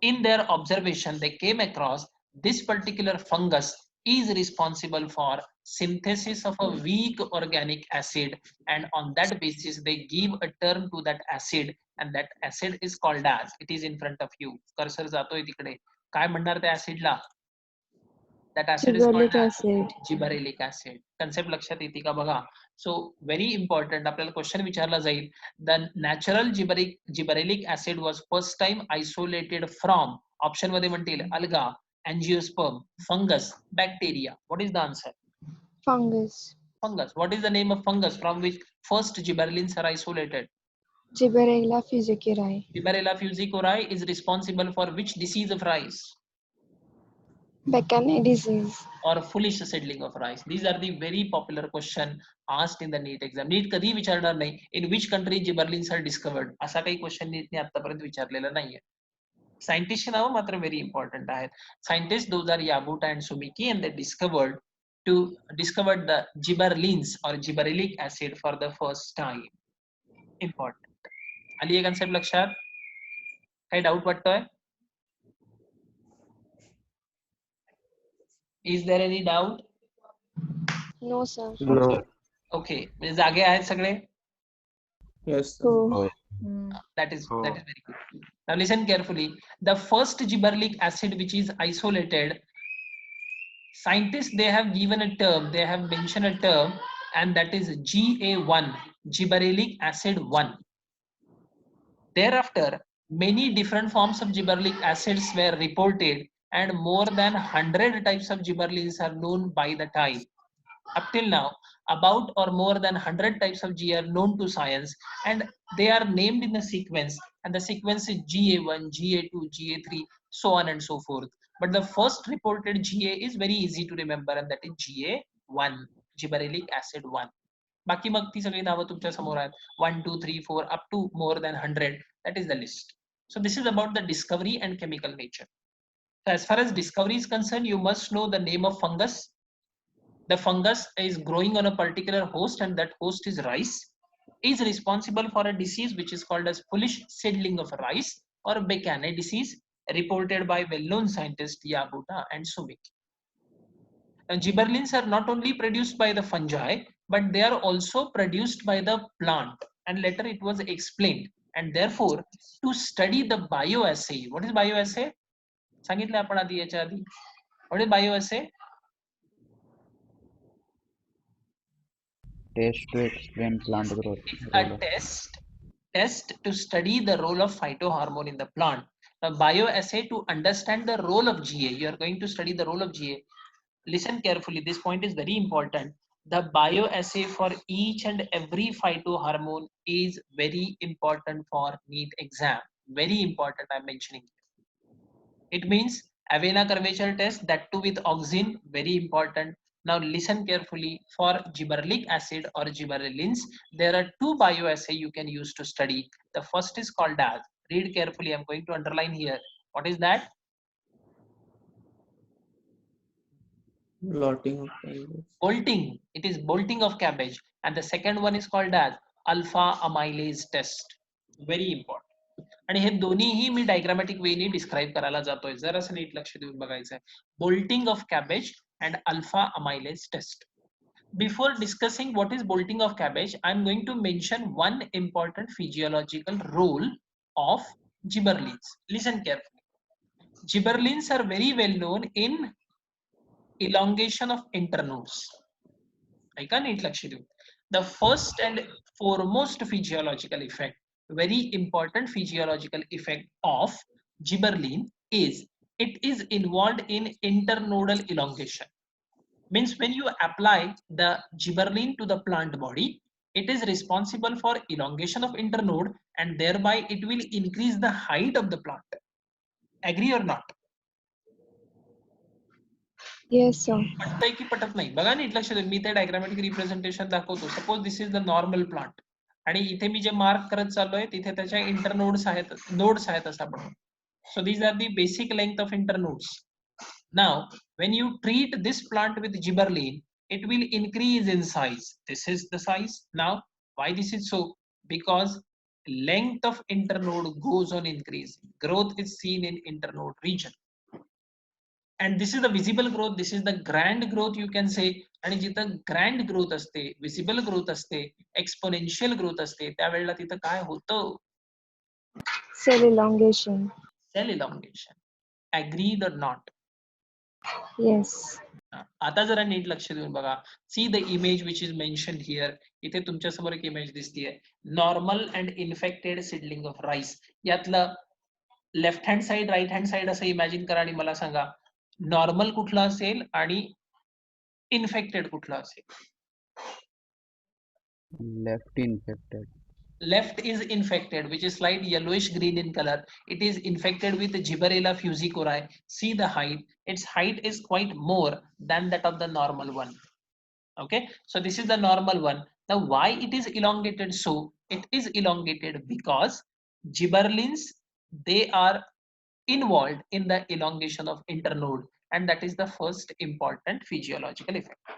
in their observation, they came across this particular fungus is responsible for synthesis of a weak organic acid, and on that basis they give a term to that acid, and that acid is called as, it is in front of you, cursor जातोय तिकडे, काय म्हणणार त्या ऍसिडला? That acid is called Gibberellic as acid. gibberellic acid. Concept लक्षात येते का बघा. So very important, आपल्याला क्वेश्चन विचारला जाईल. The natural gibberellic acid was first time isolated from, option मध्ये म्हणतील alga, angiosperm, fungus, bacteria. What is the answer? Fungus. Fungus. What is the name of fungus from which first gibberellins are isolated? Gibberella fusicuri. Gibberella fusicori is responsible for which disease of rice? Beccanet disease. Or foolish seedling of rice. These are the very popular question asked in the NEET exam. NEET कधी विचारणार नाही, in which country gibberellins are discovered, असा काही question नीटने आतापर्यंत विचारलेला नाहीये. सायंटिस्टची नावं मात्र व्हेरी इम्पॉर्टंट आहेत. Scientist those are Yabuta and Sumiki, and they discovered the gibberellins or gibberellic acid for the first time. Important. आली आहे कन्सेप्ट लक्षात? काही डाऊट वाटतोय? Is there any doubt? No, sir. No. Okay, म्हणजे जागे आहेत सगळे? Yes. Oh. That is very good. Now listen carefully. The first gibberellic acid which is isolated, scientists, they have given a term, they have mentioned a term, and that is GA1, gibberellic acid 1. Thereafter, many different forms of gibberellic acids were reported, and more than 100 types of gibberellins are known by the time. Up till now, about or more than 100 types of G are known to science, and they are named in a sequence, and the sequence is GA1, GA2, GA3, so on and so forth. But the first reported GA is very easy to remember, and that is GA1, gibberellic acid 1. बाकी मग ती सगळी नावं तुमच्या समोर आहेत, 1, 2, 3, 4 up to more than 100. That is the list. So this is about the discovery and chemical nature. So as far as discovery is concerned, you must know the name of fungus. The fungus is growing on a particular host, and that host is rice, is responsible for a disease which is called as foolish seedling of rice, or Beccanet disease, reported by well-known scientists Yabuta and Sumiki. And gibberellins are not only produced by the fungi, but they are also produced by the plant, and later it was explained. And therefore, to study the bioassay, what is bioassay? सांगितलं आपण आधी याच्या आधी. What is bioassay? Test to explain plant growth. A test to study the role of phytohormone in the plant. A bioassay to understand the role of GA. You are going to study the role of GA. Listen carefully, this point is very important. The bioassay for each and every phytohormone is very important for NEET exam. Very important, I'm mentioning. It means Avena curvature test, that too with auxin, very important. Now listen carefully, for gibberellic acid or gibberellins, there are two bioassay you can use to study. The first is called as, read carefully, I'm going to underline here. What is that? Blotting of cabbage. Bolting. It is bolting of cabbage. And the second one is called as alpha amylase test. Very important. आणि हे दोन्हीही मी diagrammatic वेनी describe करायला जातोय, जर असं NEET लक्ष देऊन बघायचं आहे. Bolting of cabbage and alpha amylase test. Before discussing what is bolting of cabbage, I am going to mention one important physiological role of gibberellins. Listen carefully. Gibberellins are very well known in elongation of internodes. ऐका NEET लक्ष देऊन. The first and foremost physiological effect, very important physiological effect of gibberellin is it is involved in internodal elongation. Means when you apply the gibberellin to the plant body, it is responsible for elongation of internode, and thereby it will increase the height of the plant. Agree or not? Yes, sir. पटतंय की पटत नाही बघा NEET लक्ष द्या. मी ते diagrammatic representation दाखवतो. Suppose this is the normal plant आणि इथे मी जे मार्क करत चाललोय तिथे त्याच्या इंटरनोड्स आहेत असं आपण. So these are the basic length of internodes. Now, when you treat this plant with gibberellin, it will increase in size. This is the size. Now, why this is so? Because length of internode goes on increasing. Growth is seen in internode region. And this is the visible growth. This is the grand growth you can say. आणि जिथं grand growth असते, visible growth असते, exponential growth असते, त्यावेळेला तिथं काय होतं? Cell elongation. Cell elongation. Agreed or not? Yes. आता जरा नीट लक्ष देऊन बघा. See the image which is mention here. इथे तुमच्या समोर एक इमेज दिसतीये. Normal and infected seedling of rice. यातलं left hand side right hand side imagine इमॅजिन करा आणि मला सांगा नॉर्मल कुठलं असेल आणि इन्फेक्टेड कुठलं असेल. Left infected. Left is infected, which is slight yellowish green in color. It is infected with Gibberella fusicori. See the height. Its height is quite more than that of the normal one. Okay, so this is the normal one. Now, why it is elongated? So it is elongated because gibberellins, they are involved in the elongation of internode, and that is the first important physiological effect.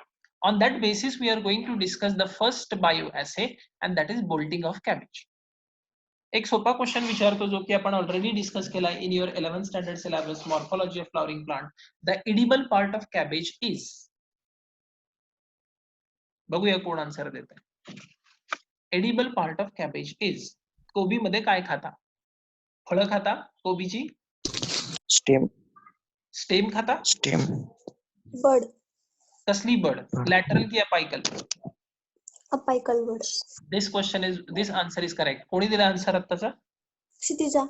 On that basis, we are going to discuss the first bioassay, and that is bolting of cabbage. एक सोपा question विचारतो जो की आपण already discuss केला in your 11th standard syllabus morphology of flowering plant. The edible part of cabbage is. बघूया कोण answer देत आहे. Edible part of cabbage is. कोबी मध्ये काय खाता? फळं खाता कोबीची? Stem. स्टेम खाता? Stem. Bud. कसली बड? लॅटरल की apical? Apical bud. This answer is correct. कोणी दिला आन्सर आत्ताचा? Kshitija.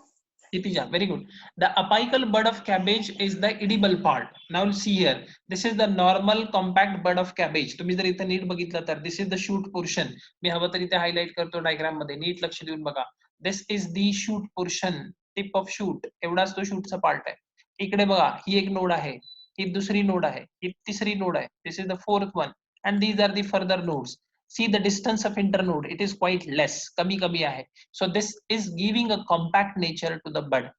Kshitija, very good. The apical bud of cabbage is the edible part. Now see here, this is the normal compact bud of cabbage. तुम्ही जर इथे NEET बघितलं तर this is the shoot portion. मी हवं तर इथे highlight करतो diagram मध्ये. नीट लक्ष देऊन बघा. This is the shoot portion, tip of shoot. एवढाच तो शूटचा पार्ट आहे. इकडे बघा, ही एक नोड आहे, ही दुसरी नोड आहे, ही तिसरी नोड आहे. This is the fourth one, and these are the further nodes. See the distance of internode, it is quite less, कमी कमी आहे. So this is giving a compact nature to the bud.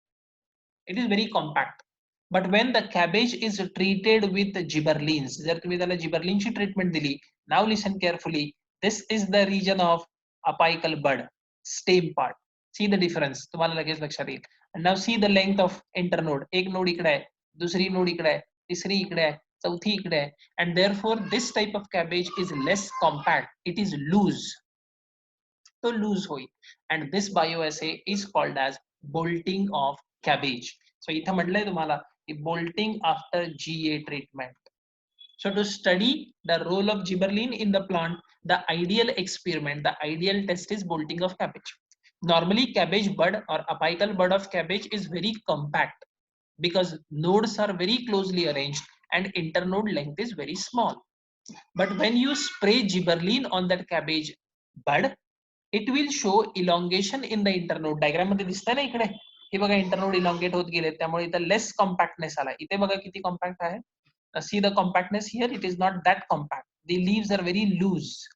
It is very compact. But when the cabbage is treated with gibberellins, जर तुम्ही त्याला gibberellinची treatment दिली, now listen carefully, this is the region of apical bud, stem part. See the difference, तुम्हाला लगेच लक्षात येईल. And now see the length of internode. एक node इकडे आहे, दुसरी नोड इकडे आहे, तिसरी इकडे आहे, चौथी इकडे आहे. And therefore this type of cabbage is less compact, it is loose. तो loose होईल. And this bioassay is called as bolting of cabbage. So इथं म्हटलंय तुम्हाला bolting after GA treatment. So to study the role of gibberellin in the plant, the ideal experiment, the ideal test is bolting of cabbage. Normally cabbage bud or apical bud of cabbage is very compact because nodes are very closely arranged and internode length is very small. But when you spray gibberellin on that cabbage bud, it will show elongation in the internode. Diagram मध्ये दिसतंय ना इकडे, हे बघा internode elongate होत गेले, त्यामुळे इथं less compactness आला. इथे बघा किती compact आहे. See the compactness here, it is not that compact. The leaves are very loose.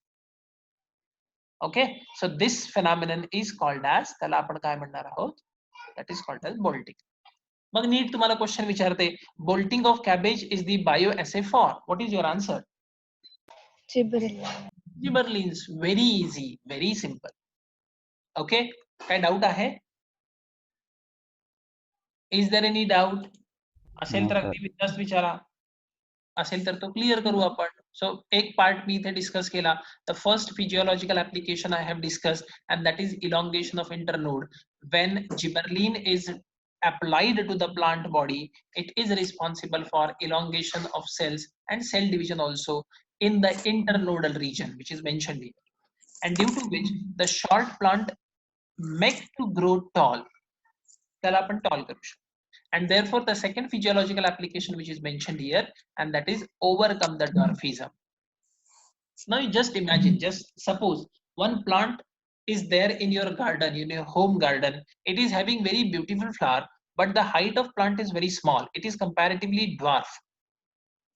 Okay, so this phenomenon is called as, त्याला आपण काय म्हणणार आहोत, that is called as bolting. मग नीट तुम्हाला क्वेश्चन विचारते, bolting of cabbage is the bioassay for. What is your answer? Gibberellin. Gibberellins. Very easy, very simple. Okay, काय doubt आहे? Is there any doubt? असेल No, तर sir. अगदी बिनधास्त विचारा, असेल तर तो क्लिअर करू आपण. सो एक पार्ट मी इथे डिस्कस केला. The first physiological application I have discuss and that is elongation of internode. When gibberellin is applied to the plant body, it is responsible for elongation of cells and cell division also in the internodal region, which is mentioned here, and due to which the short plant make to grow tall. त्याला आपण tall करू शकतो. And therefore the second physiological application which is mentioned here, and that is overcome the dwarfism. Now you just imagine, just suppose one plant is there in your garden, in your home garden. It is having very beautiful flower, but the height of plant is very small. It is comparatively dwarf.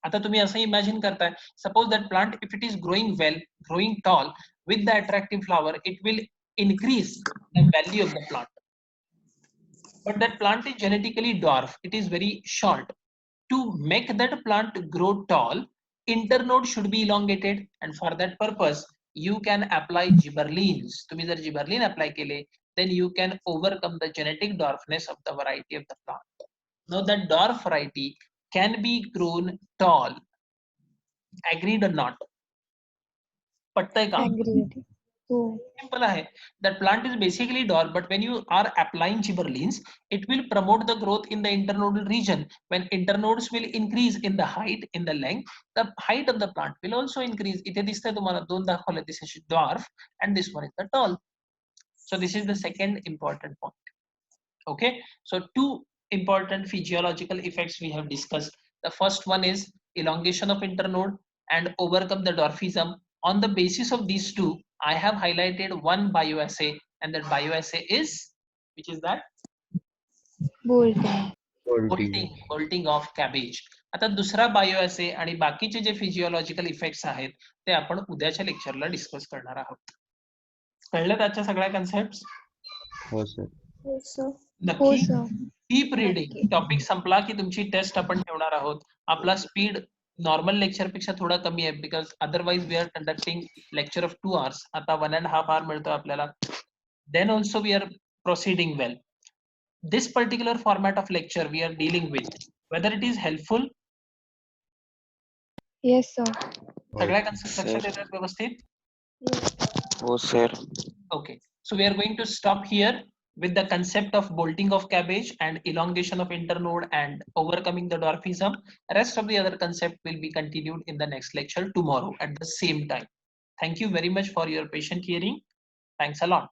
आता तुम्ही असं imagine करताय, suppose that plant if it is growing well, growing tall with the attractive flower, it will increase the value of the plant. But that plant is genetically dwarf, it is very short. To make that plant grow tall, internode should be elongated, and for that purpose you can apply gibberellins. तुम्ही जर gibberellin apply केले, then you can overcome the genetic dwarfness of the variety of the plant. Now that dwarf variety can be grown tall. Agreed or not? पटतंय का? Agreed. हो. Simple आहे. That plant is basically dwarf, but when you are applying gibberellins, it will promote the growth in the internodal region. When internodes will increase in the height, in the length, the height of the plant will also increase. इथे दिसतंय तुम्हाला दोन दाखवले. This is dwarf and this one is the tall. So this is the second important point. Okay, so two important physiological effects we have discussed. The first one is elongation of internode and overcome the dwarfism. On the basis of these two, I have highlighted one bioassay, and that bioassay is, which is that Bolting. bolting of cabbage. आता दुसरा bioassay आणि बाकीचे जे physiological effects आहेत ते आपण उद्याच्या लेक्चरला discuss करणार आहोत. कळलं त्याच्या सगळ्या कन्सेप्ट्स? हो सर. हो सर. हो नक्की सर. Keep reading. टॉपिक संपला की तुमची टेस्ट आपण ठेवणार आहोत. आपला स्पीड नॉर्मल लेक्चर पेक्षा थोडा कमी आहे, because otherwise we are conducting lecture of 2 hours. आता 1.5 hour मिळतो आपल्याला. Then also we are proceeding well. This particular format of lecture we are dealing with, whether it is helpful. Yes, sir. सगळ्या concept Sir. लक्षात येतात व्यवस्थित? हो sir. Okay, so we are going to stop here with the concept of bolting of cabbage and elongation of internode and overcoming the dwarfism. Rest of the other concept will be continued in the next lecture tomorrow at the same time. Thank you very much for your patient hearing. Thanks a lot.